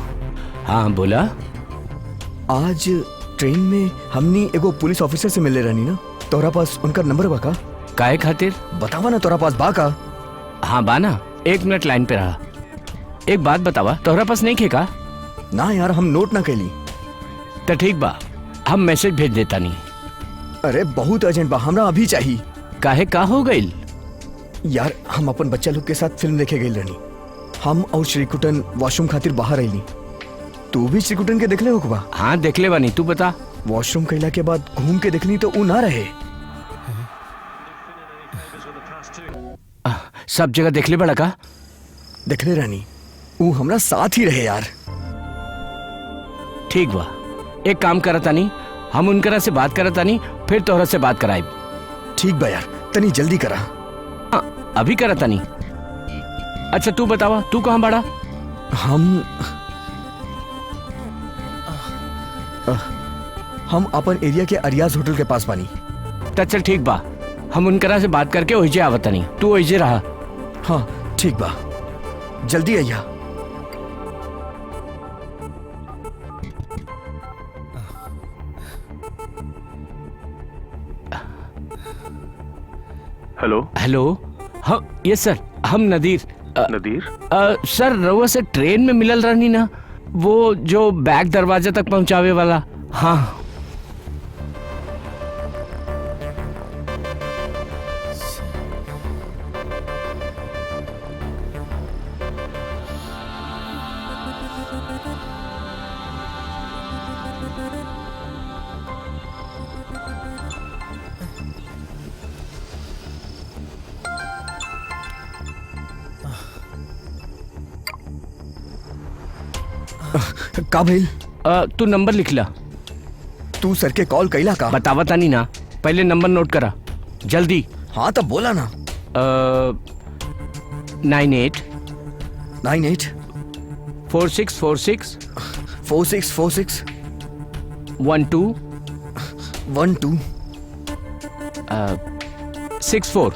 हाँ बोला। आज ट्रेन में हमनी एगो पुलिस ऑफिसर से मिले रहनी ना, तोरा पास उनका नंबर बा का? काहे खातिर? बतावा ना, तोरा पास बा का? हाँ बाना, 1 मिनट लाइन पे रहा। एक बात बतावा, तोहरा पास नहीं खे का? ना यार, हम नोट ना कैली। तो ठीक बा, हम मैसेज भेज देता नहीं। अरे बहुत अर्जेंट बा, हमरा अभी चाहिए। काहे का हो गई? यार हम अपन बच्चा लोग के साथ फिल्म देखे गई रहनी। हम और श्रीकुटन वॉशरूम खातिर बाहर आईली। तू भी श्रीकुटन के देखले हो बा? हाँ देखले बानी, तू बता। वॉशरूम कैला के बाद घूम के देखनी तो ऊ ना रहे। सब जगह देखले बड़ा का? देखले रहनी, ऊ हमरा साथ ही रहे यार। ठीक बा, एक काम करता नहीं, हम उनकरा से बात करता नहीं, फिर तोहरा से बात कराई। ठीक बा यार, तनी जल्दी करा। हाँ, अभी करता नहीं। अच्छा तू बतावा, तू कहाँ बड़ा? हम अपन एरिया के अरियाज होटल के पास बानी। तो चल ठीक बा, हम उनकरा से बात करके ओहिजे आवता नहीं, तू ओहिजे रहा। हाँ ठीक बा, जल्दी आइया। हेलो। हेलो। हाँ यस सर, हम नदीर। नदीर? सर रउआ से ट्रेन में मिलल रहनी ना, वो जो बैग दरवाजे तक पहुंचावे वाला। हाँ का भइल? तू नंबर लिख ला। तू सर के कॉल कैला का? बतावता नहीं ना, पहले नंबर नोट करा जल्दी। हाँ तब बोला ना। 98 4646 4646 12 64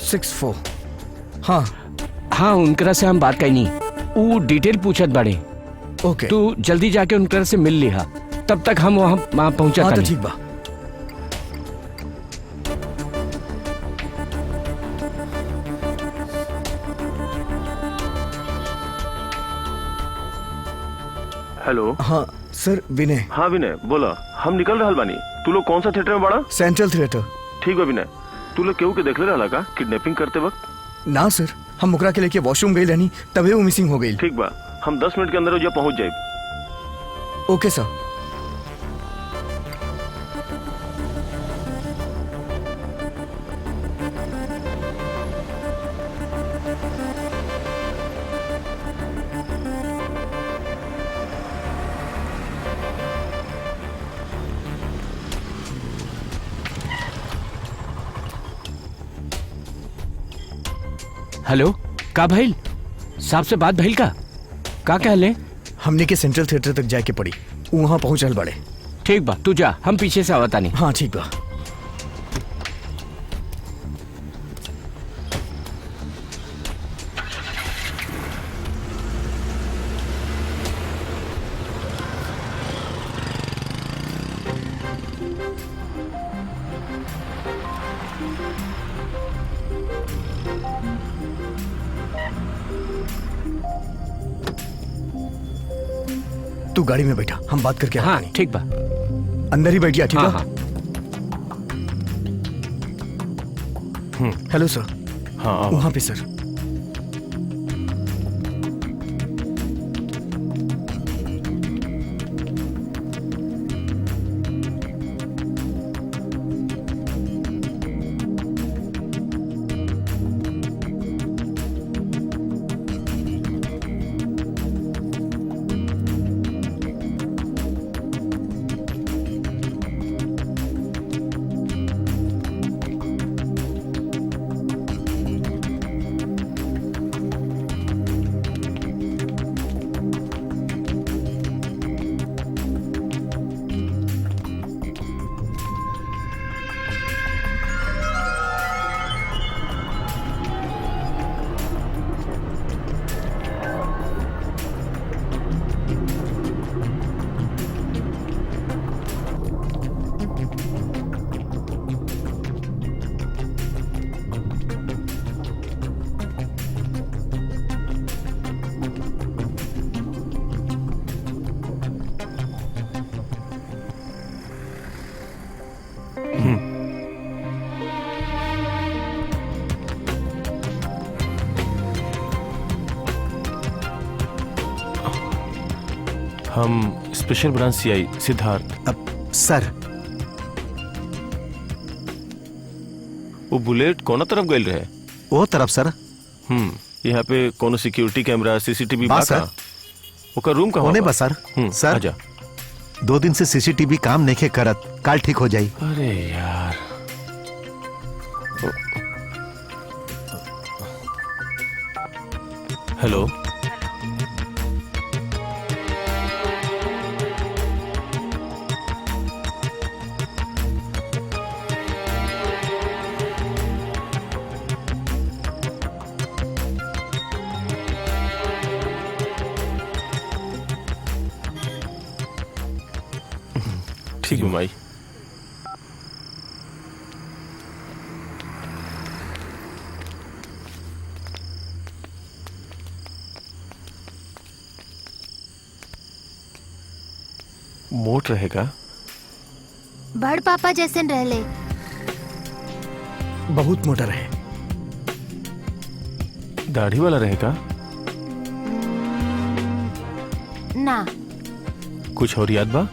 64। हाँ हाँ, उनकरा से हम बात करनी, वो डिटेल पूछत बाड़े। ओके। तू जल्दी जाके उनकरा से मिल लिहा, तब तक हम वहाँ पहुँचा। हाँ तो ठीक बा। हेलो। हाँ सर, विनय। हाँ विनय बोला, हम निकल रहल बानी। तू लोग कौन सा थिएटर में बड़ा? Central theatre. ठीक बा विनय, तू लोग केहू के देखले रहला का किडनैपिंग करते वक्त? ना सर, हम ओकरा के लेके वॉशरूम गई रहनी तबे वो मिसिंग हो गई। ठीक बा, हम 10 मिनट के अंदर जो पहुंच जाए। ओके सर। हेलो, का भइल? साहब से बात भइल का कहले? हमने के सेंट्रल थिएटर तक जाके पड़ी, वहाँ पहुँचल बड़े। ठीक बा, तू जा, हम पीछे से आवता नहीं। हाँ ठीक बा। तू गाड़ी में बैठा, हम बात करके हाँ ठीक बा। अंदर ही बैठ गया। ठीक है। हाँ। हेलो सर। हाँ वहाँ पे सर। हम स्पेशल ब्रांच सीआई सिद्धार्थ। अब सर वो बुलेट कौन तरफ गई रहे? वो तरफ सर। यहाँ पे कोनो सिक्योरिटी कैमरा सीसीटीवी बा बा सर। का? ओकर रूम कहाँ होने बा? बा सर। सर आजा। 2 दिन से सीसीटीवी काम नहीं करत, काल ठीक हो जाई। अरे यार, हेलो। ठीक है माई। मोट रहेगा? बड़ पापा जैसे रहले। बहुत मोटा रहे। दाढ़ी वाला रहेगा? ना। कुछ और याद बा?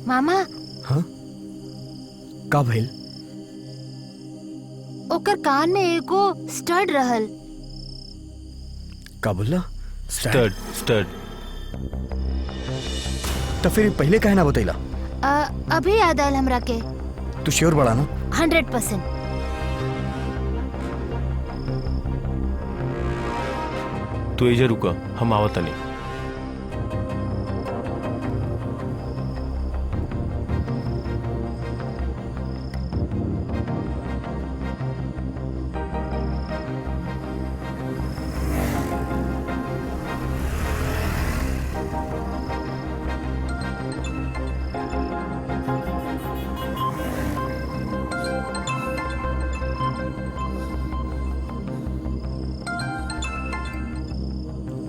मामा। हाँ? का भइल? ओकर कान में एगो स्टड रहल। का बोला? स्टड। स्टड तो फिर पहले काहे ना बतैला? अभी याद आयल हमरा के। तू श्योर बड़ा ना? 100%। तू एजे रुका, हम आवत नहीं।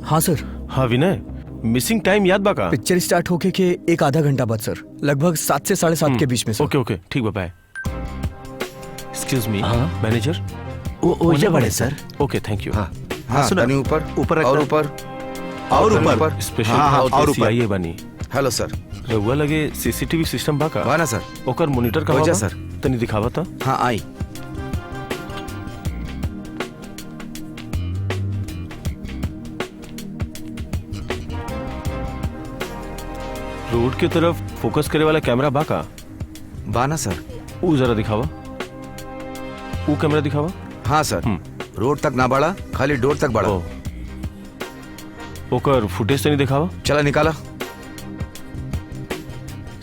हाँ सर। हाँ विनय, मिसिंग टाइम याद बा का? पिक्चर स्टार्ट होके के एक आधा घंटा बाद सर, लगभग 7 से 7:30 के बीच में सर। ओके ओके ठीक बा, बाय। Excuse me manager. वो ये बड़े सर। ओके थैंक यू। हाँ हाँ सुना। तनी ऊपर ऊपर और रखना। ऊपर और तनी ऊपर। स्पेशल हाँ, और ऊपर। सीआईए बनी। हेलो सर। रहुआ लगे सीसीटीवी सिस्टम बा का? बा ना सर। ओकर मॉनिटर का हो जा बा? सर। तनी दिखावा था। हाँ आई। रोड की तरफ फोकस करे वाला कैमरा बा का? बा ना सर। वो जरा दिखावा, वो कैमरा दिखावा। हाँ सर। रोड तक ना बढ़ा, खाली डोर तक बढ़ा। ओकर फुटेज तनी दिखावा। चला निकाला।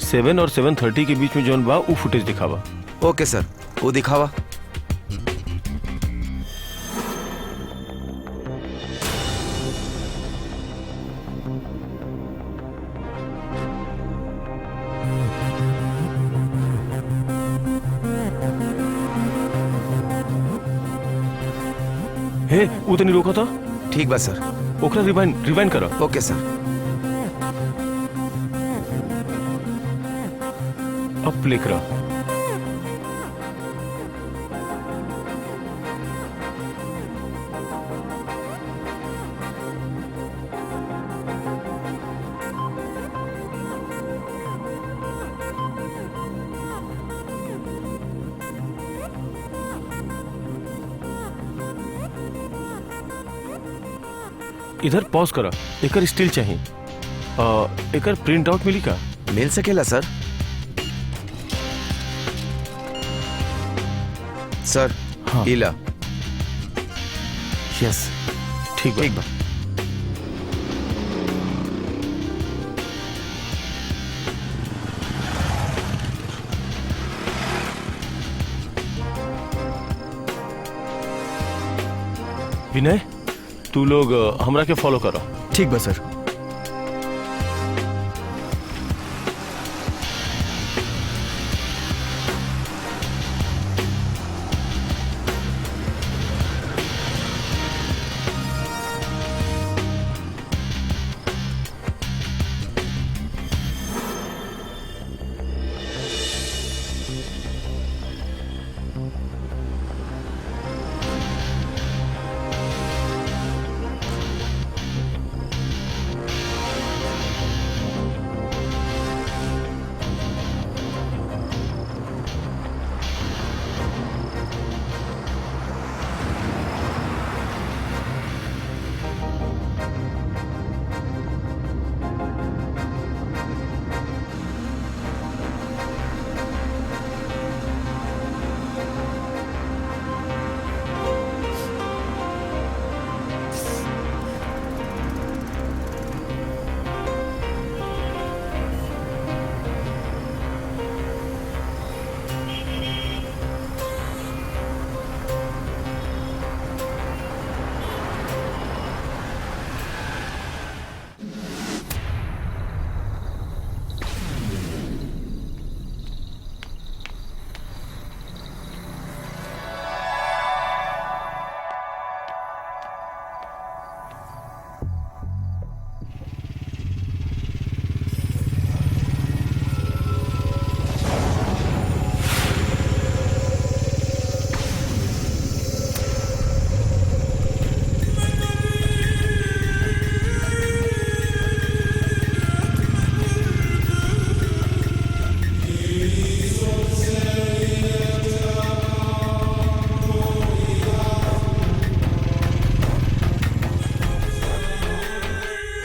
7 और 7:30 के बीच में जोन बा वो फुटेज दिखावा। ओके सर, वो दिखावा। हे वो तनी रोका था। ठीक बा सर। ओकरा रिवाइंड करो। ओके सर। अब प्ले करो। इधर पॉज करा। एकर स्टिल चाहिए। एकर प्रिंट आउट मिली का? मिल सकेला सर। सर हाँ। इला। यस ठीक ठीक बा। विनय तू लोग हमरा के फॉलो करो। ठीक बा सर।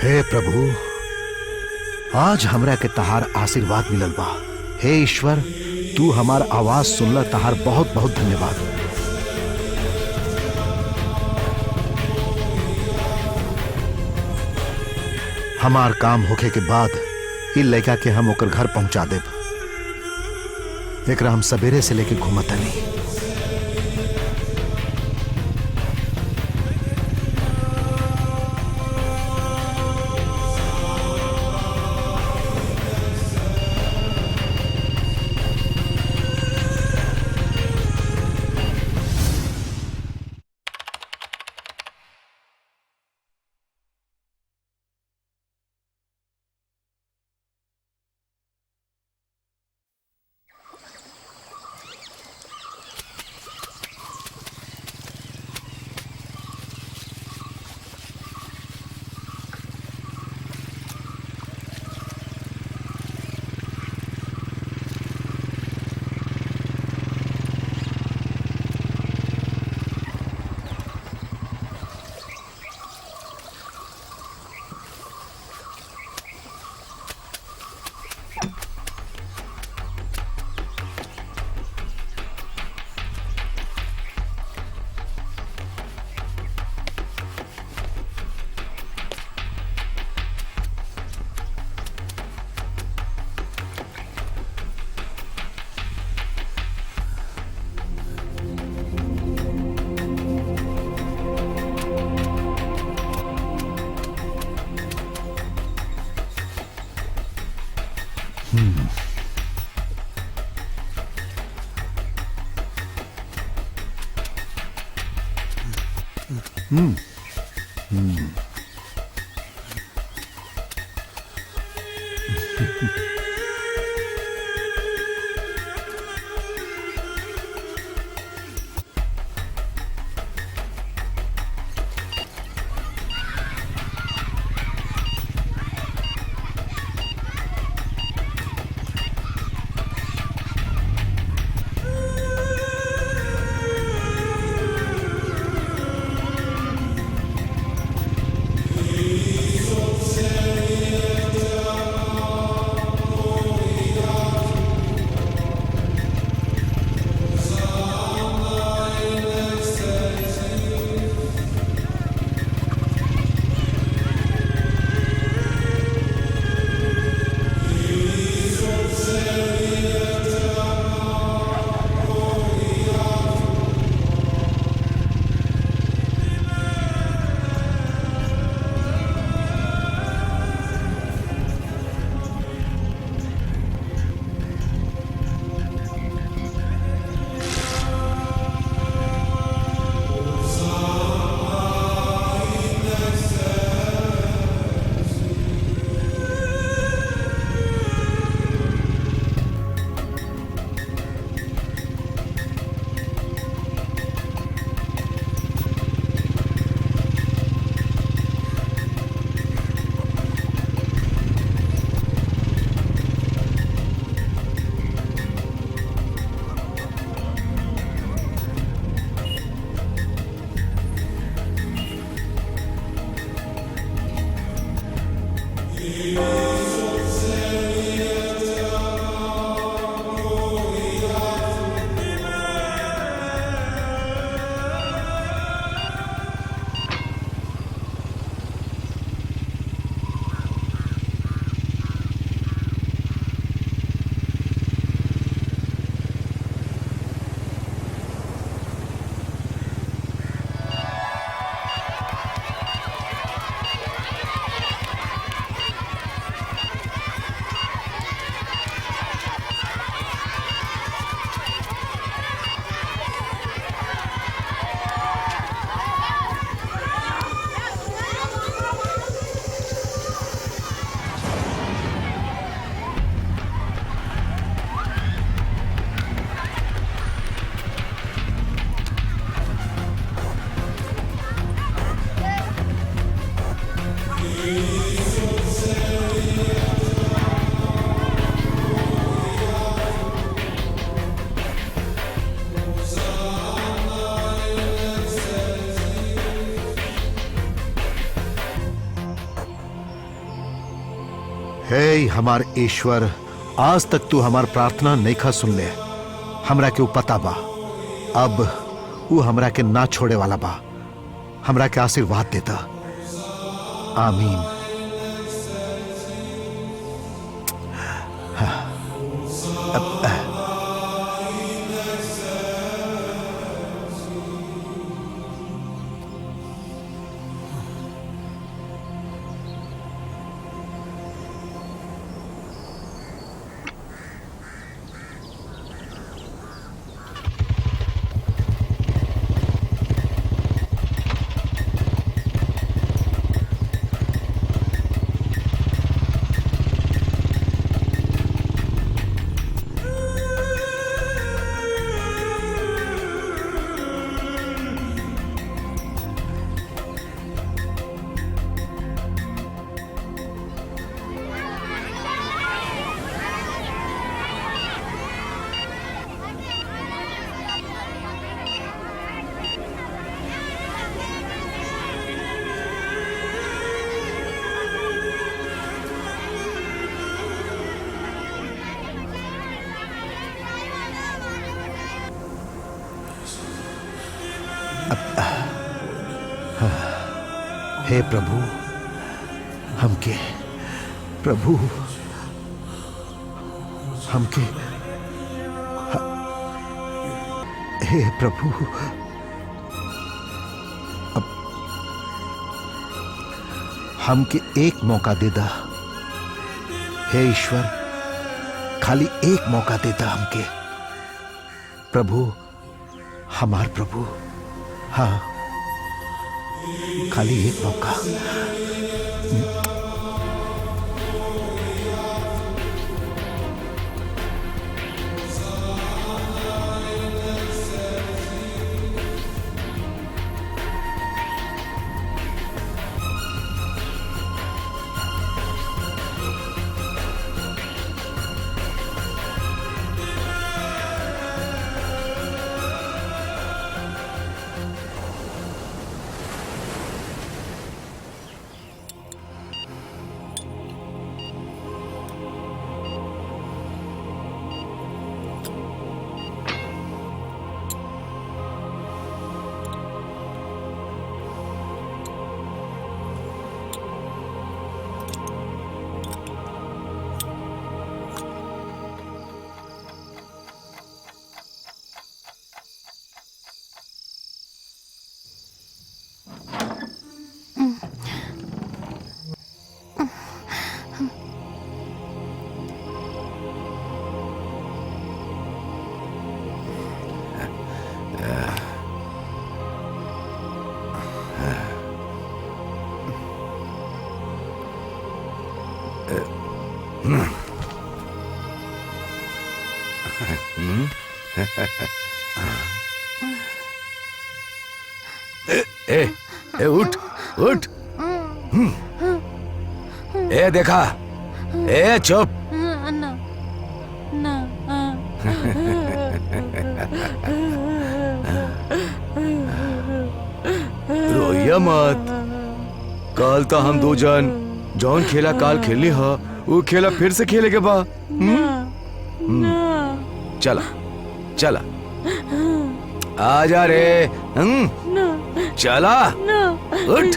हे प्रभु, आज हमरा के तहार आशीर्वाद मिलल बा। हे ईश्वर, तू हमार आवाज सुनला, तहार बहुत बहुत धन्यवाद। हमार काम होखे के बाद इ लड़का के हम ओकर घर पहुंचा देब। एकरा हम सवेरे से लेके घूमतनी। हे हमार ईश्वर, आज तक तू हमार प्रार्थना नईखा सुन ले। हमरा के ऊ पता बा, अब ऊ हमरा के ना छोड़े वाला बा। हमरा के आशीर्वाद देता। आमीन। हे प्रभु, हमके प्रभु हमके हे प्रभु, अब हमके एक मौका दे दा। हे ईश्वर, खाली एक मौका देता हमके। प्रभु, हमार प्रभु, हाँ खाली एक मौका। ए, ए उठ उठ। ए देखा, ए चुप। ना ना रोइया मत। कल तो हम दो जन जौन खेला काल खेलनी हा वो खेला फिर से खेले के बा। चला चला आजा रे। चला उठ।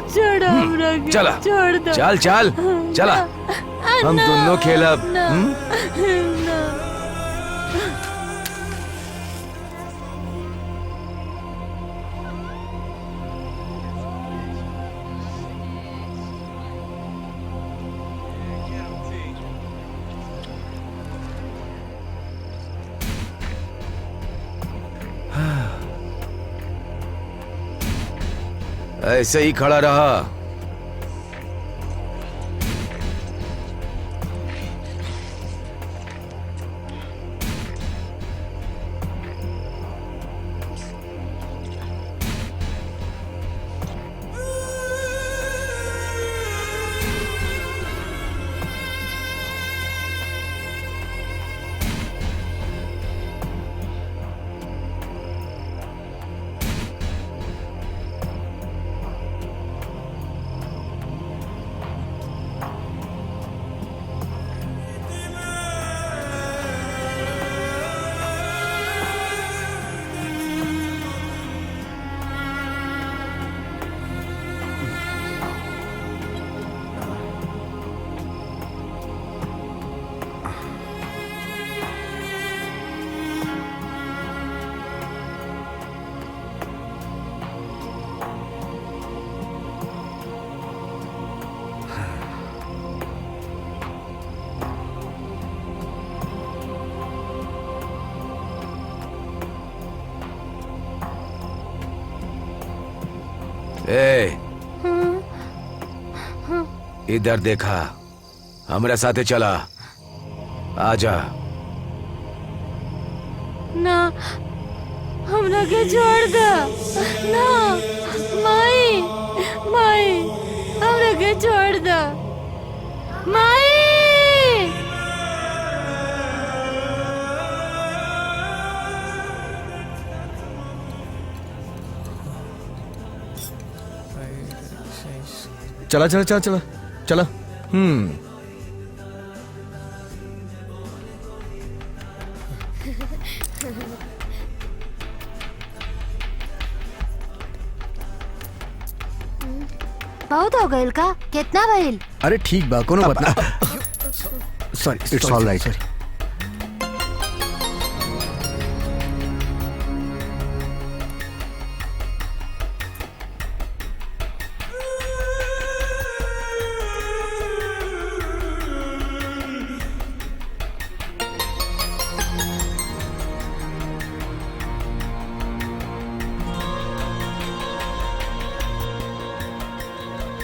चला चल चल चला हम दोनों खेलब। ऐसे ही खड़ा रहा। ए, इधर देखा, हमरा साथे चला। आजा। ना हमरा के छोड़ दे। ना माई माई हमरा के छोड़ दे। माई चला चला चला चला चला। बहुत हो गइल का? कितना भइल? अरे ठीक बा, कोनो बात ना। Sorry, it's all right.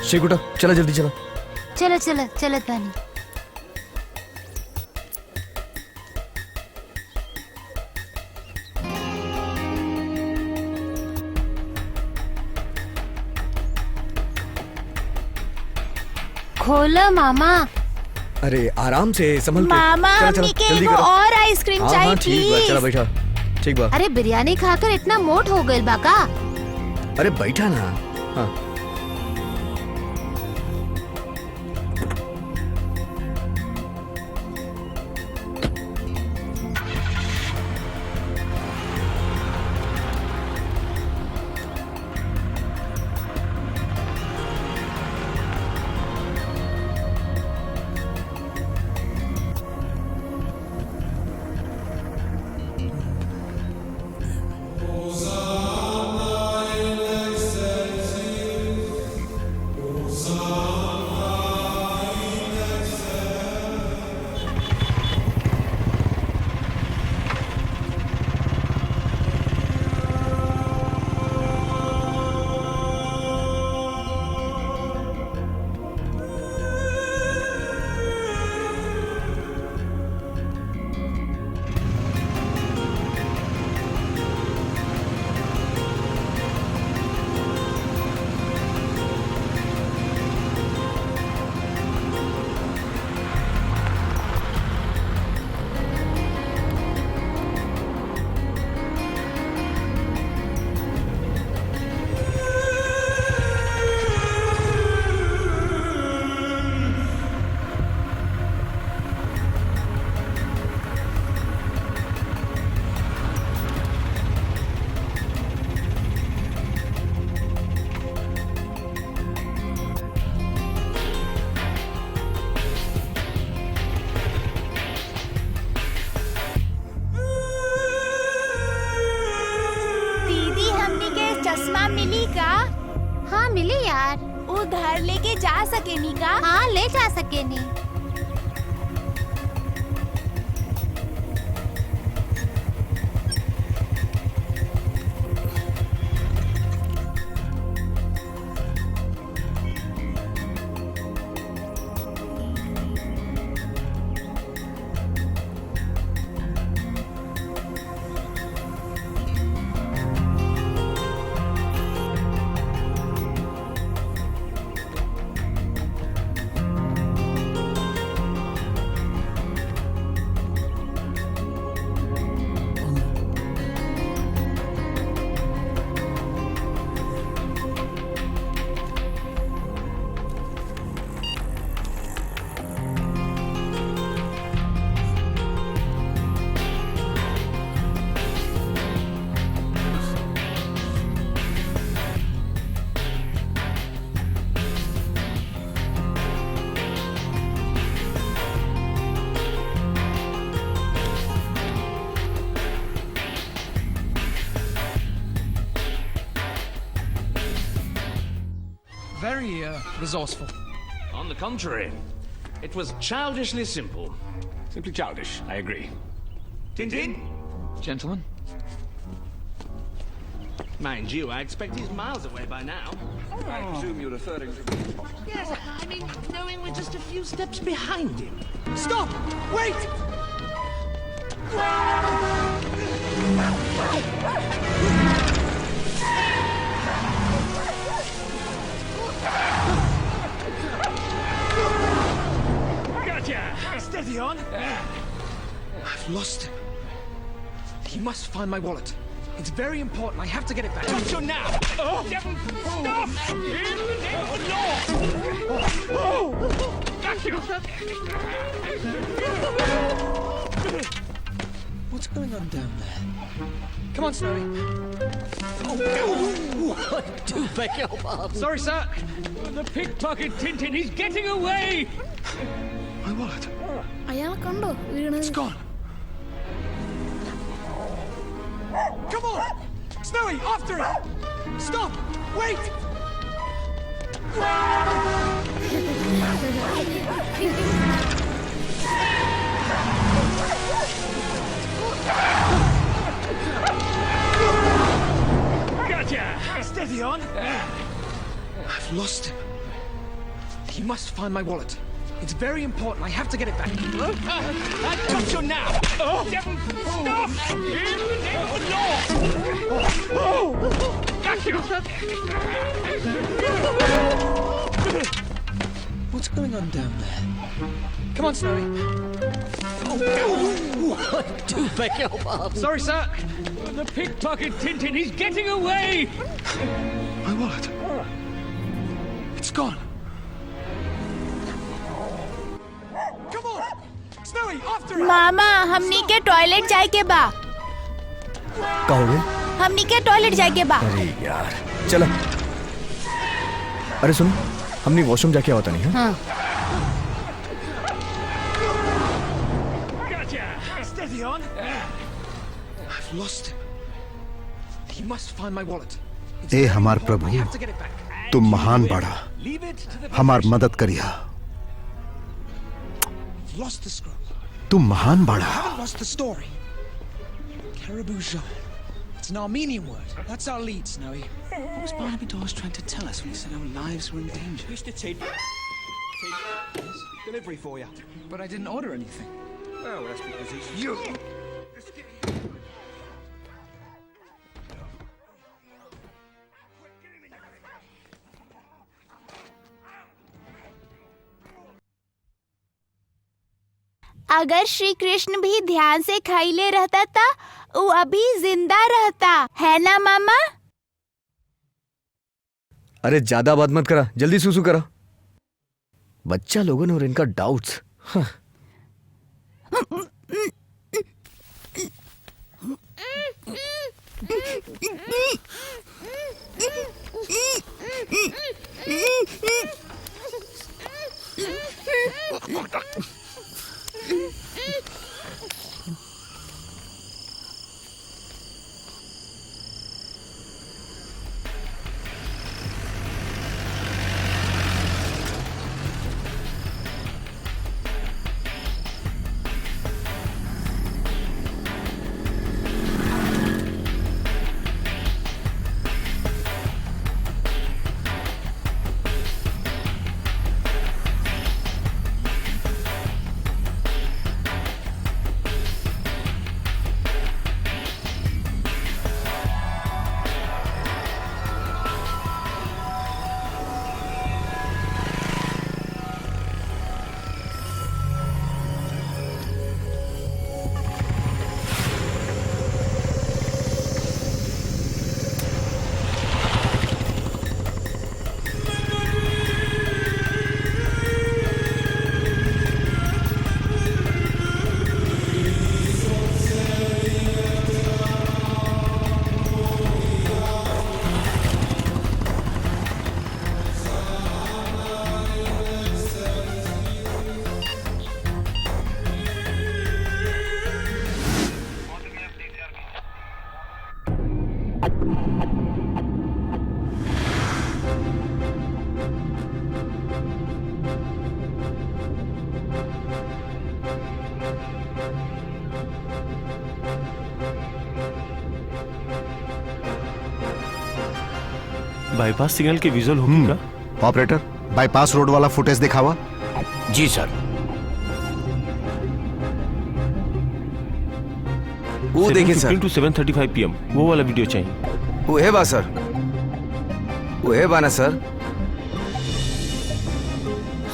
शेकुटा चला जल्दी चला। चलो चलो चलो तानी। खोलो मामा। अरे आराम से संभल के। मामा चला, हमनी के जल्दी एगो करो। और आइसक्रीम हाँ चाहिए हाँ ठीक बा, चला प्लीज। बैठा। ठीक बा। अरे बिरयानी खाकर इतना मोट हो गइल बा का? अरे बैठा ना। हाँ दीदी हमनी के चश्मा मिली का? हाँ मिली यार। उधर लेके जा सकेनी का? हाँ ले जा सकेनी। Very resourceful. On the contrary, it was childishly simple. Simply childish, I agree. Tintin? Gentlemen. Mind you, I expect he's miles away by now. I presume you're referring to... Yes, I mean, knowing we're just a few steps behind him. Stop! Wait! Gotcha! Steady on. I've lost him. He must find my wallet. It's very important. I have to get it back. Gotcha now! Oh. Stop! What's going on down there? Come on, Snowy. Do back up, Bob. Sorry, sir. The pickpocket Tintin, he's getting away. My wallet. It's gone. Come on! Snowy, after it! Stop! Wait! Gotcha! Steady on. I've lost him. You must find my wallet. It's very important. I have to get it back. I got you now! Devil, stop! No! Got you! What's going on down there? Come on, Snowy. Do beg your pardon. Sorry, sir. The pickpocket Tintin, he's getting away! My wallet. It's gone. Come on! Snowy, after it! मामा हमनी के toilet जाए के बा। कहोगे? हमनी के toilet जाए के बा। अरे यार चलो। अरे सुनो, हमने वॉशरूम जाके होता नहीं है? हाँ। Steady on. I've lost him. He must find my wallet. ए हमार प्रभु, I have to get it back. तुम महान बड़ा, हमार मदद करिया। I've lost the scroll. तुम महान बड़ा। I haven't lost the story. Caribou Jean. It's an Armenian word. That's our lead, Snowy. What was Barnaby Dawes trying to tell us when he said our lives were in danger? Mr. Tid. Delivery for you. But I didn't order anything. Oh, that's because it's you. अगर श्री कृष्ण भी ध्यान से खाइले रहता था वो अभी जिंदा रहता है ना मामा? अरे ज्यादा बात मत करा, जल्दी सुसु करा। बच्चा लोगों और इनका डाउट्स। हाँ। बाईपास सिग्नल के विजुअल होगी क्या? ऑपरेटर, बाईपास रोड वाला फुटेज दिखावा। जी सर। वो देखिए सर, 7:15 to 7:35 PM वो वाला वीडियो चाहिए। वो है बा सर, वो है बा ना सर।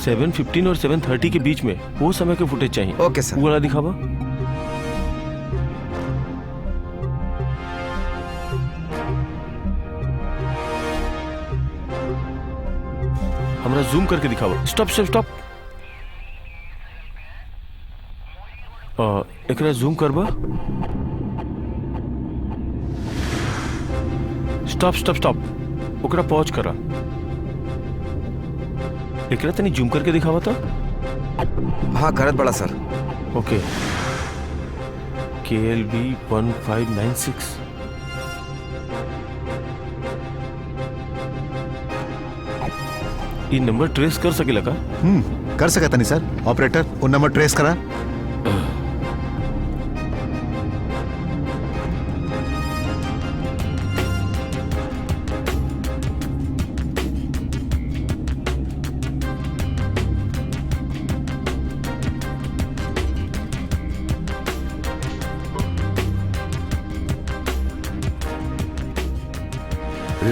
7:15 और 7:30 के बीच में वो समय के फुटेज चाहिए। ओके सर। वो वाला दिखावा। हमरा जूम करके दिखावा। Stop stop stop. एकरा जूम करबा। Stop stop stop. ओकरा पॉज करा। एकरा तनी जूम करके दिखावा था। हाँ करत बड़ा सर। ओके। KLB 1596। ये नंबर ट्रेस कर सकेला का? कर सकता नहीं सर। ऑपरेटर, वो नंबर ट्रेस करा।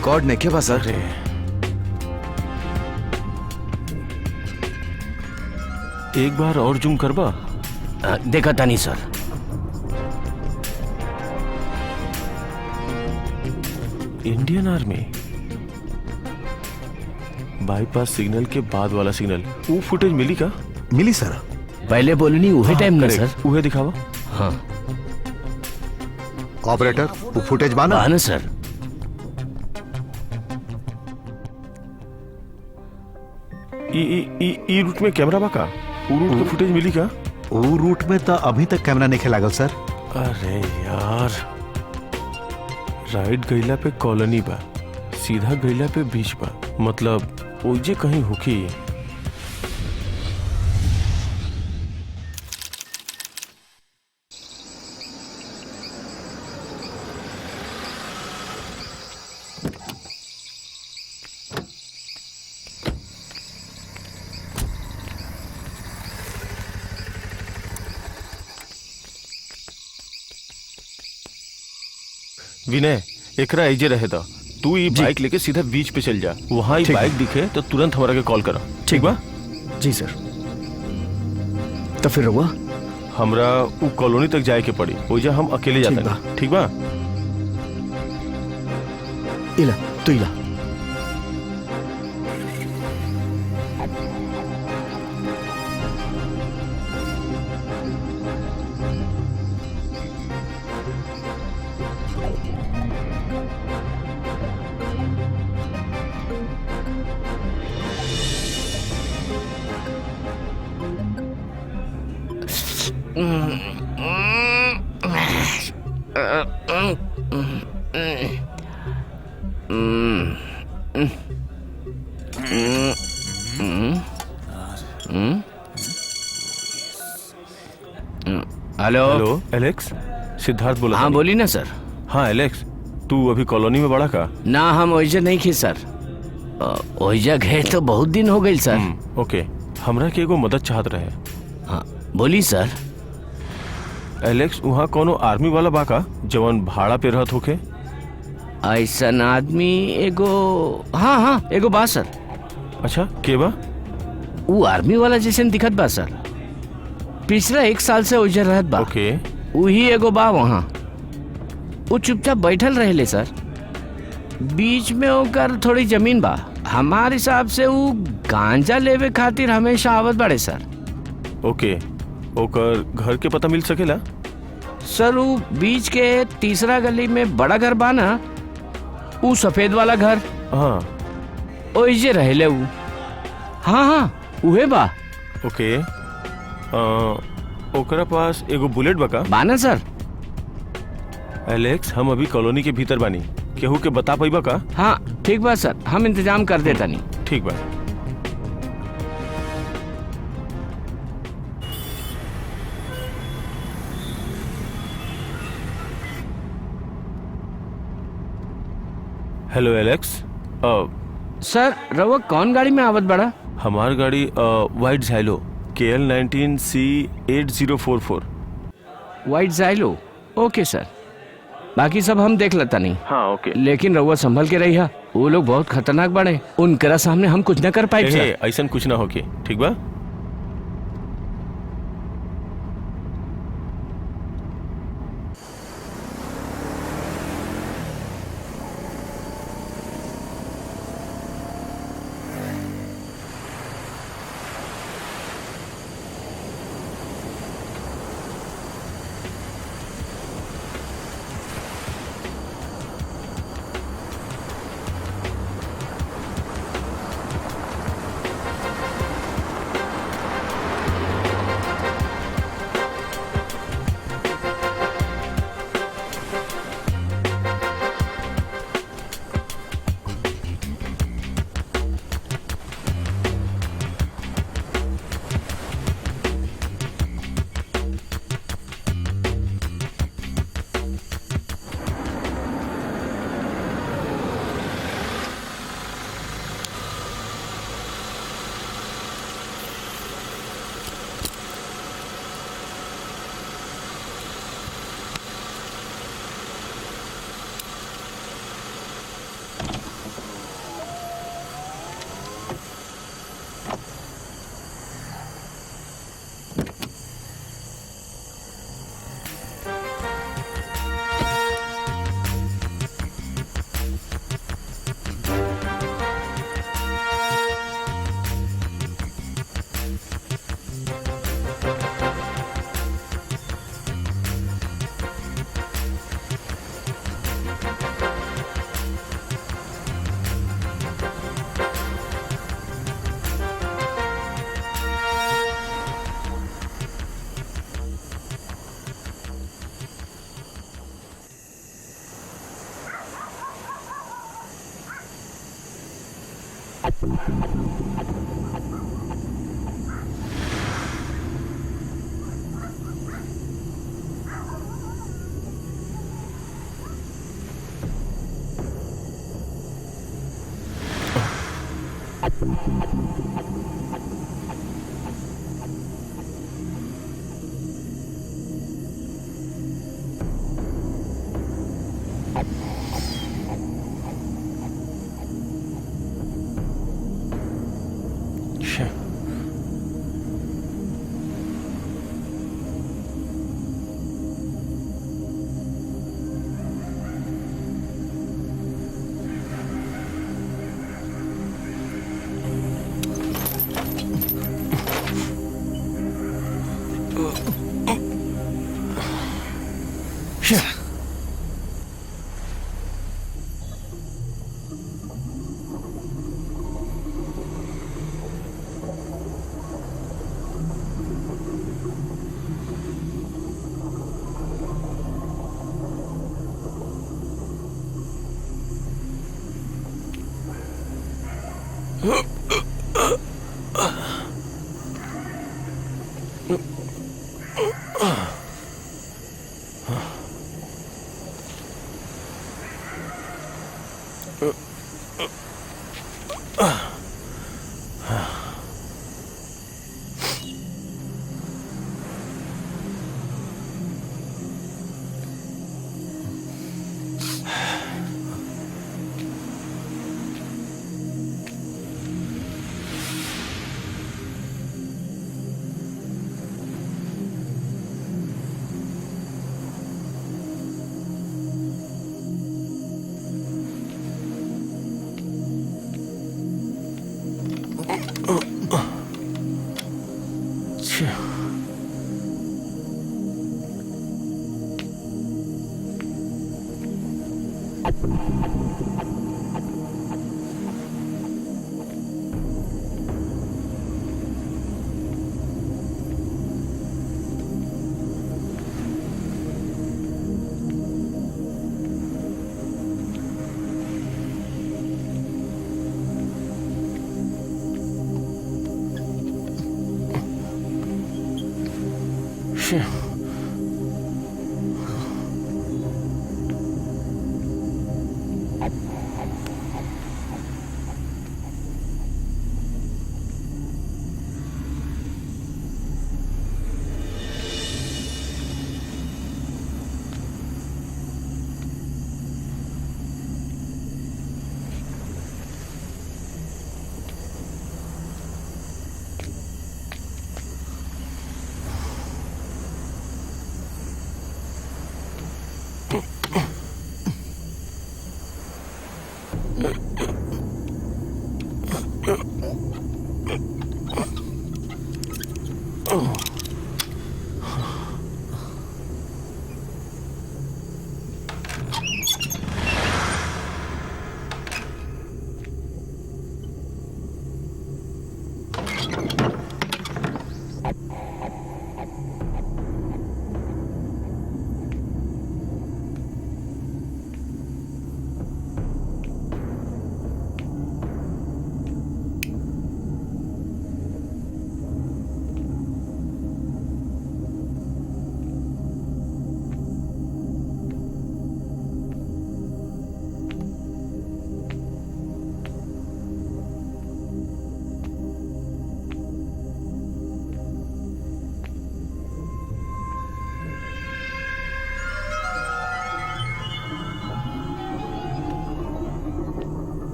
रिकॉर्ड नहीं के बा सर। अरे एक बार और जूम करबा। देखा तानी सर। इंडियन आर्मी बाईपास सिग्नल के बाद वाला सिग्नल, वो फुटेज मिली का? मिली सर। पहले बोलनी उहे टाइम ना करेक्ट, सर। उहे दिखावा। हाँ ऑपरेटर वो फुटेज बाना। ना सर। ई रूट में कैमरा बा का? वो रूट के फुटेज मिली का? वो रूट में तो अभी तक कैमरा नहीं लागल सर। अरे यार, राइट गईला पे कॉलोनी बा, सीधा गईला पे बीच बा, मतलब ओइजे कहीं होकी। विनय, एकरा एजे रहे दा, तू ये बाइक लेके सीधा बीच पे चल जा, वहाँ ही बाइक दिखे तो तुरंत हमारा के कॉल करा। ठीक बा? जी सर। तो फिर हुआ हमरा वो कॉलोनी तक जाए के पड़ी, ओइजा हम अकेले जाते हैं। ठीक बा? इला तू इला। हेलो हेलो एलेक्स, सिद्धार्थ बोला। हाँ बोली ना सर। हाँ एलेक्स, तू अभी कॉलोनी में बड़ा का? ना हम ओइजा नहीं खे सर, ओइजा गए तो बहुत दिन हो गई सर। ओके, हमरा के एगो मदद चाहत रहे। हाँ बोली सर। एलेक्स, वहाँ कोनो आर्मी वाला बा का जवन भाड़ा पे रहत होके? ऐसन आदमी एगो, हाँ एगो बा सर। अच्छा, के बा? वो आर्मी वाला जैसे दिखत बा सर, पिछला 1 साल से ओइजा रहत बा। ओके। वही एगो बा वहाँ, वो चुपचाप बैठल रहेले सर। बीच में ओकर थोड़ी जमीन बा, हमारे हिसाब से वो गांजा लेवे खातिर हमेशा आवत बड़े सर। ओके, ओकर घर के पता मिल सकेला? सर वो बीच के तीसरा गली में बड़ा घर बा ना, वो सफेद वाला घर। हाँ ओइजे रहेले वो। हाँ उहे बा। ओके, ओकरा पास एगो बुलेट बका? बाना सर। एलेक्स, हम अभी कॉलोनी के भीतर बानी, केहू के बता पाइबा का? हाँ ठीक बा सर, हम इंतजाम कर देता नहीं। ठीक बा। Hello Alex. सर रवा कौन गाड़ी में आवत बड़ा? हमार गाड़ी वाइट ज़ाइलो KL19C8044। वाइट ज़ाइलो, ओके सर। बाकी सब हम देख लेता नहीं। हाँ ओके। लेकिन रवा संभल के रही, वो लोग बहुत खतरनाक बड़े, उनकरा सामने हम कुछ न कर पाए सर। ऐसा कुछ ना होके, ठीक बा?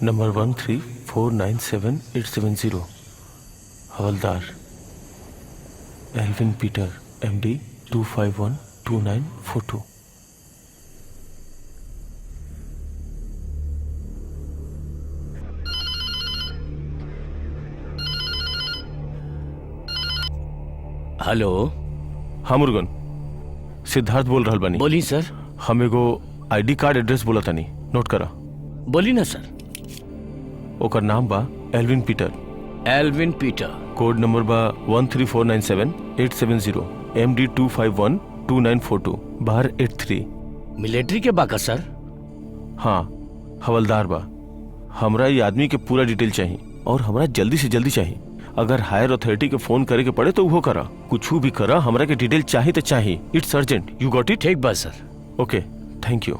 नंबर 13497-870 हवलदार एल्विन पीटर MD 2512942। हेलो। हाँ मुर्गन, सिद्धार्थ बोल रहल बानी। बोली सर। हम एगो ID कार्ड एड्रेस बोला तानी, नोट करा। बोली ना सर। ओकर नाम बा Alvin Peter. Alvin Peter. Code number बा 13497-870 MD 2512942 बाहर 83। मिलिट्री के बाका सर? हाँ, हवलदार बा। हमरा ये आदमी के पूरा डिटेल चाहिए और हमरा जल्दी से जल्दी चाहिए। अगर हायर अथॉरिटी के फोन करे के पड़े तो वो करा, कुछ भी करा, हमरा के डिटेल चाहिए तो चाहिए। It's urgent, you got it? ठीक बा सर। ओके, थैंक यू।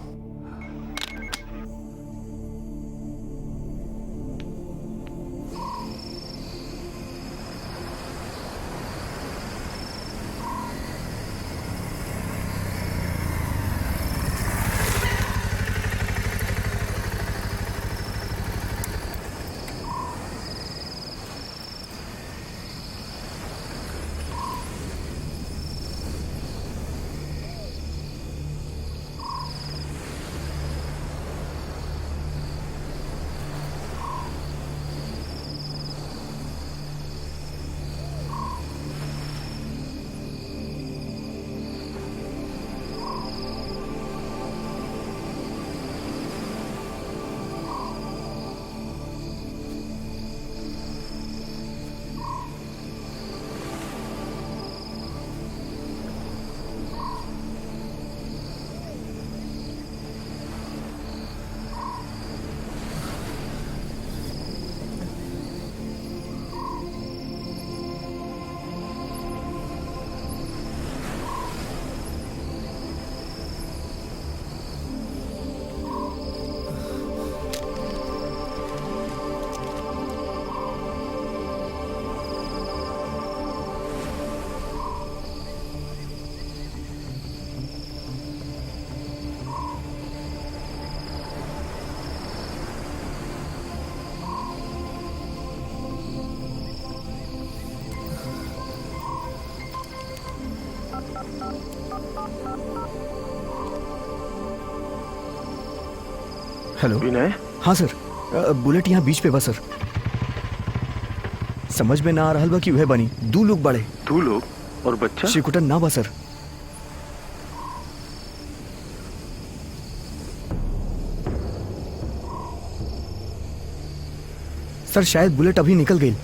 हेलो विनय। हाँ सर, बुलेट यहाँ बीच पे बा सर। समझ में ना आ रहा बा कि वह बनी 2 लोग बड़े। 2 लोग और बच्चा? शिकुटन ना बा सर। सर शायद बुलेट अभी निकल गई।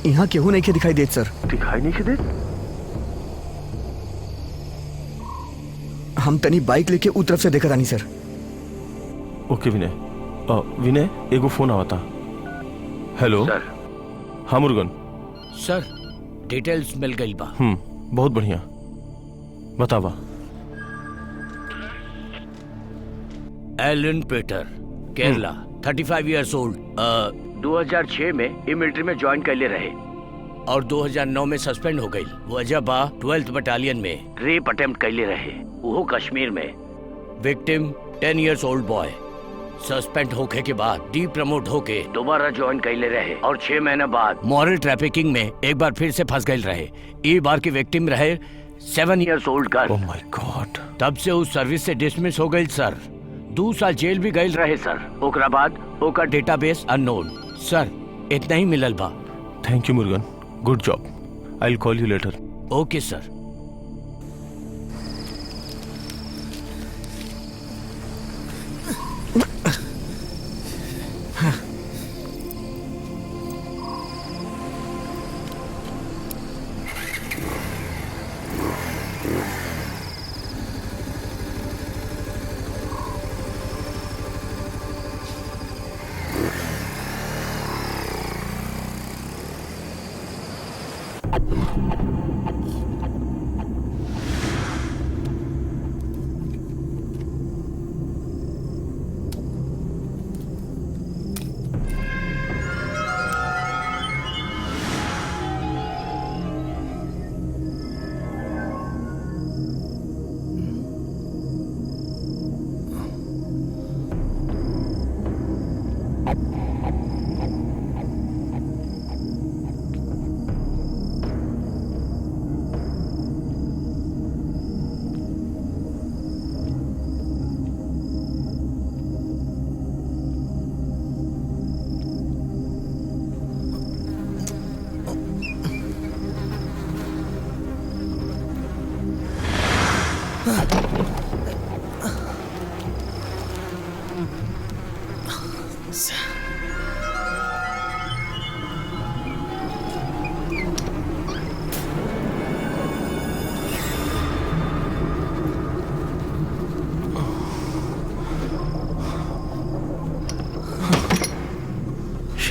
यहाँ केहू नहीं के दिखाई देत सर। दिखाई नहीं देत? हम तनी बाइक लेके उ तरफ से देखत आनी सर। ओके विनय। विनय, एगो फोन आवता। हेलो सर। हाँ मुर्गन। सर डिटेल्स मिल गई बा। बहुत बढ़िया, बतावा। एलन पीटर, केरला, 35 इयर्स ओल्ड। 2006 में मिलिट्री में ज्वाइन कर ले रहे और 2009 में सस्पेंड हो गई। वजह बा 12th बटालियन में रेप अटेम्प्ट कर ले रहे, वो कश्मीर में। Victim 10 years old boy. Suspend होके के बाद डी प्रमोट होके दोबारा ज्वाइन कर ले रहे और 6 महीने बाद मॉरल ट्रैफिकिंग में एक बार फिर से फंस गए रहे। ई बार की विक्टिम रहे 7 years old girl. Oh my God. तब से उस सर्विस से डिसमिस हो गई सर। 2 साल जेल भी गए रहे सर। ओकरा बाद ओकर डेटाबेस अननोन। सर इतना ही मिलल बा। Thank you Murugan, good job. I will call you later. Okay sir.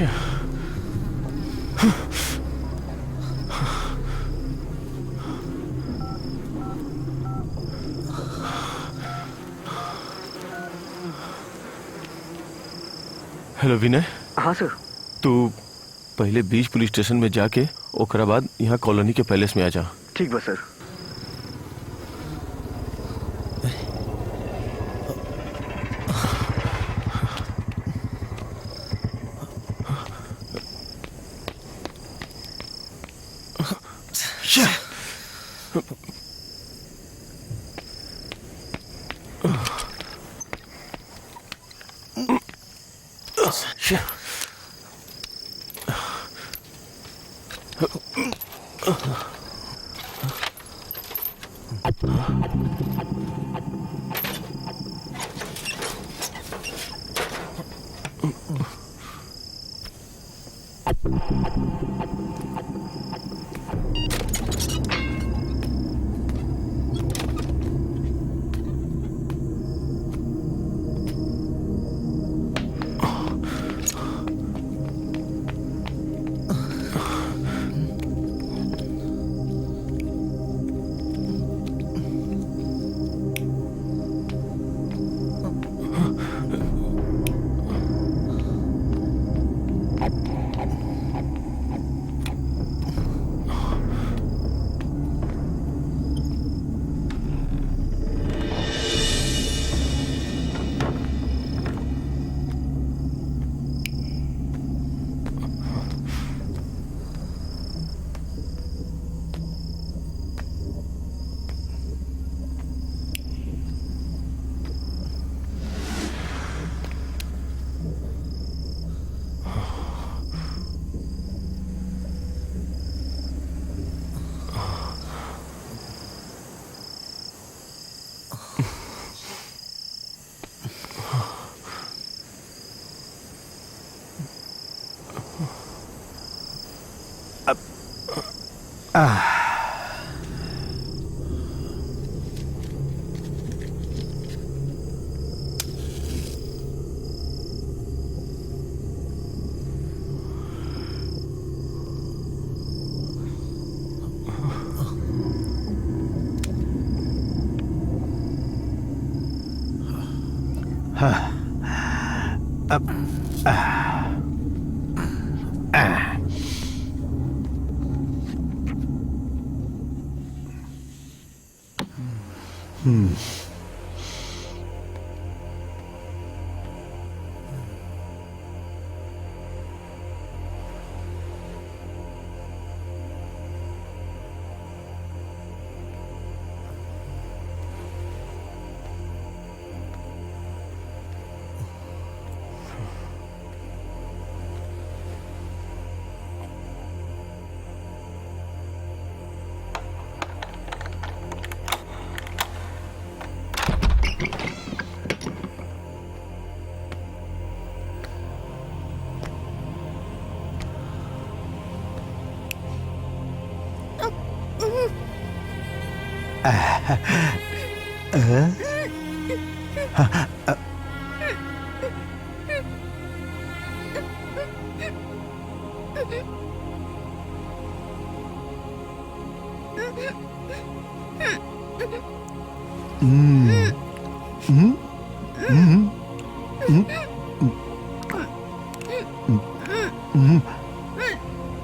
Hello Vinay. हाँ सर। तू पहले बीच पुलिस स्टेशन में जाके ओकरा बाद यहाँ कॉलोनी के पैलेस में आ जा। ठीक बा सर।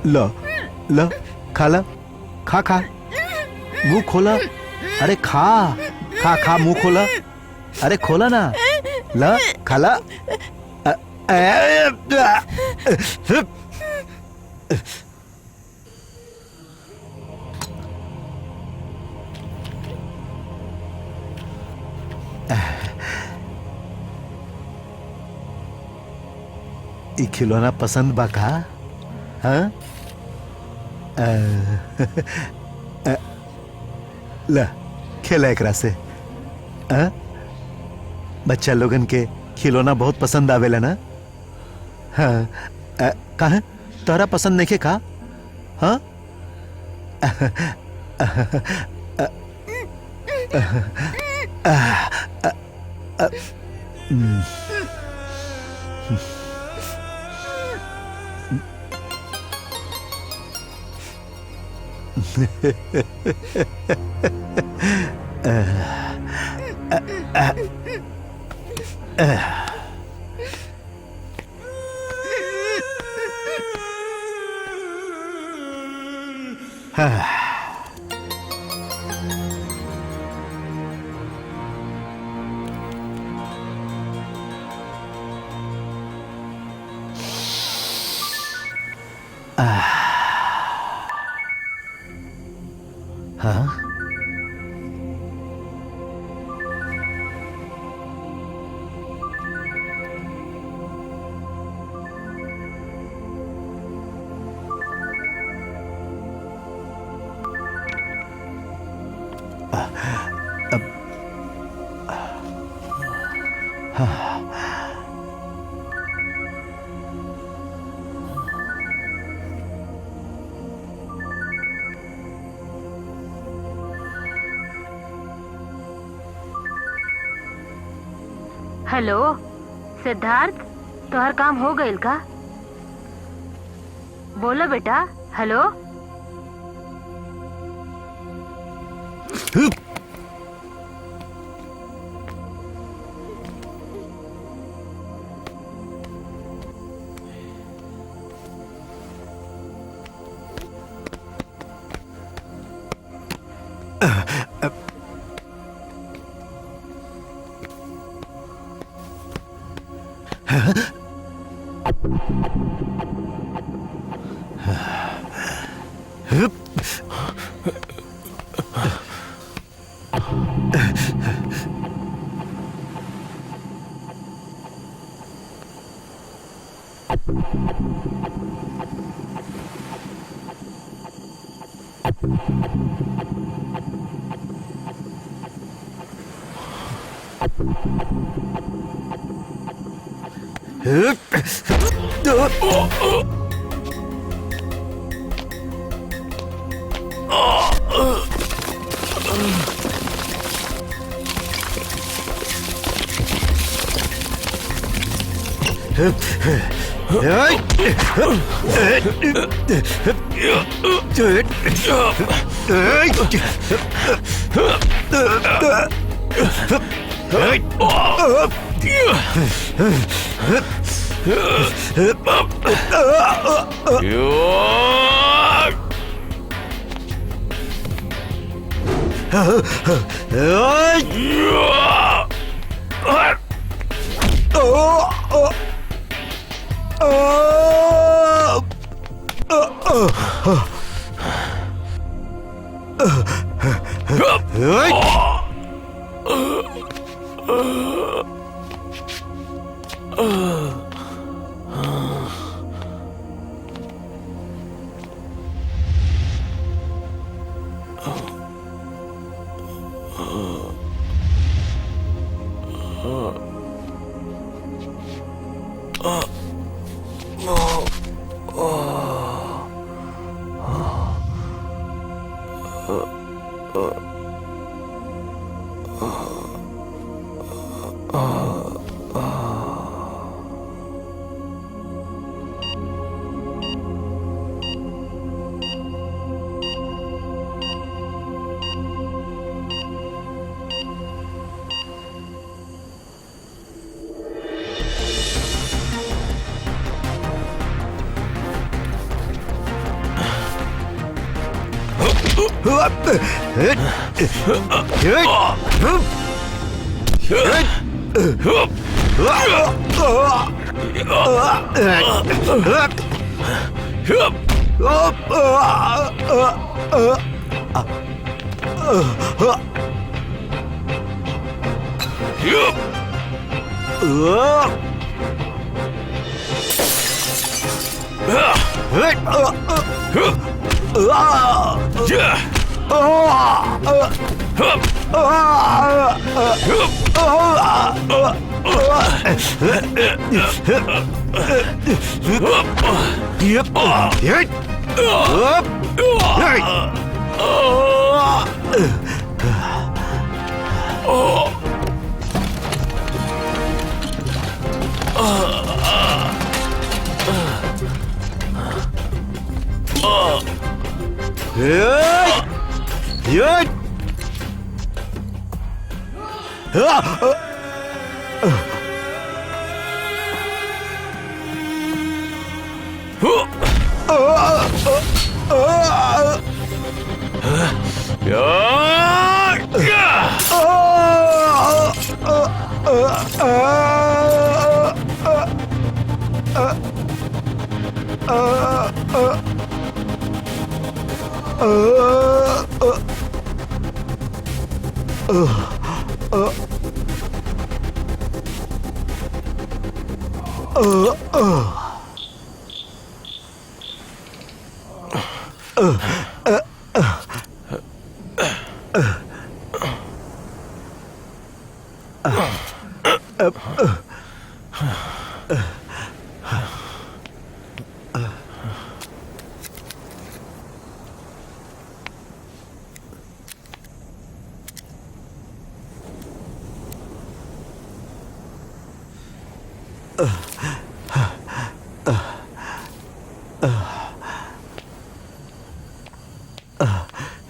लो लो खा ला खा खा मुंह खोला अरे खा खा खा मुंह खोला अरे खोला ना ला खा ला ई खिलौना पसंद बा का हाँ ला खेला एकरा से हाँ बच्चा लोगन के खिलौना बहुत पसंद आवेला ना हाँ कहा तोरा पसंद नहीं के का हाँ हाँ हेलो सिद्धार्थ, तोहर काम हो गइल का? बोलो बेटा। हेलो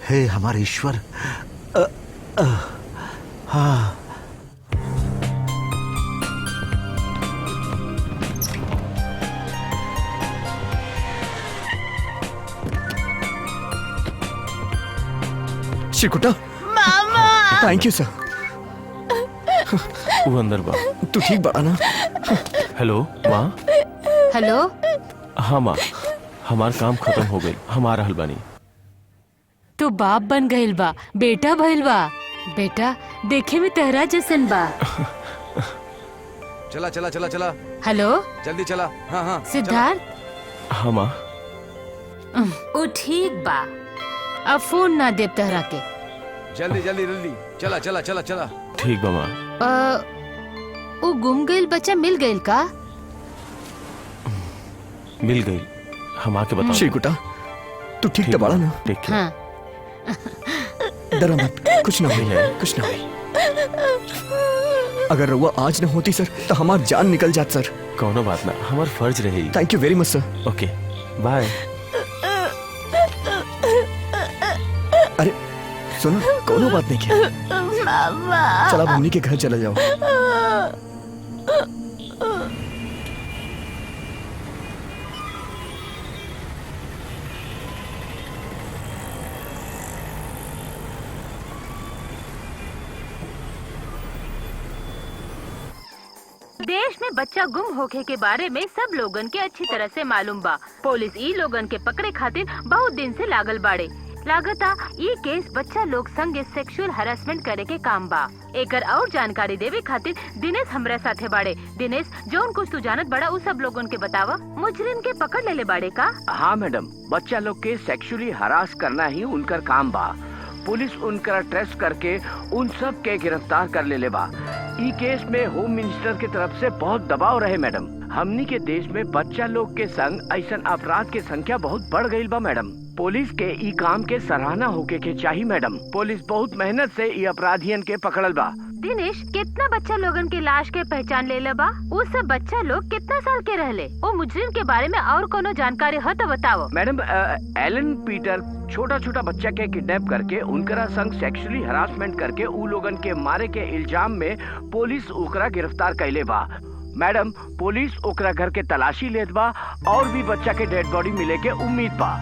हे हमारे ईश्वर। हाँ। शिकुटा, मामा। थैंक यू सर। वो अंदर बा। तू ठीक बड़ा ना? हेलो माँ। हेलो। हाँ माँ, हमार काम खत्म हो गई, हम आ रहल बानी। तू बाप बन गइल बा, बेटा भइल बा। बेटा देखे में तेहरा जैसन बा। चला चला चला चला। हेलो। जल्दी चला। हाँ हाँ सिद्धार्थ। हाँ माँ। ओ ठीक बा, अब फोन ना देव तेहरा के। जल्दी जल्दी जल्दी चला चला चला चला। ठीक बा माँ। वो गुम गइल बच्चा मिल गइल का? मिल गई, हम आके बताओ। शिकुटा, तू ठीक तो बड़ा ना? ठीक है। हाँ। डरा मत, कुछ ना हुई है, कुछ ना हुई। अगर रउआ आज न होती सर तो हमार जान निकल जात सर। कोनो बात ना, हमार फर्ज रही। थैंक यू वेरी मच सर। ओके बाय। अरे सुनो, कोनो बात नहीं किया। मामा। चला भूमि के घर चला जाओ। देश में बच्चा गुम होके के बारे में सब लोगन के अच्छी तरह से मालूम बा। पुलिस ई लोगन के पकड़े खातिर बहुत दिन से लागल बाड़े। लागता ये केस बच्चा लोग संगे सेक्सुअल हरासमेंट करे के काम बा। एकर और जानकारी देवे खातिर दिनेश हमरा साथे बाड़े। दिनेश, जोन कुछ तू जानत बड़ा उ सब लोगन के बतावा। मुजरिम के पकड़ लेले बाड़े का? हाँ मैडम, बच्चा लोग के सेक्सुअली हरास करना ही उनकर काम बा। पुलिस उनका ट्रेस करके उन सब के गिरफ्तार कर ले बा। ई केस में होम मिनिस्टर के तरफ से बहुत दबाव रहे मैडम। हमनी के देश में बच्चा लोग के संग ऐसा अपराध के संख्या बहुत बढ़ गई बा मैडम। पुलिस के ई काम के सराहना होके के चाहिए मैडम। पुलिस बहुत मेहनत से ई अपराधियन के पकड़ल बा। दिनेश, कितना बच्चा लोगन के लाश के पहचान ले बा? वो सब बच्चा लोग कितना साल के रहले? वो मुजरिम के बारे में और कोनो जानकारी हो तो बताओ। मैडम, एलन पीटर छोटा छोटा बच्चा के किडनैप करके उनकरा संग सेक्सुअली हरासमेंट करके उ लोगन के मारे के इल्जाम में पुलिस ओकरा गिरफ्तार कैले बा। मैडम, पुलिस ओकरा घर के तलाशी लेत बा और भी बच्चा के डेड बॉडी मिले के उम्मीद बा।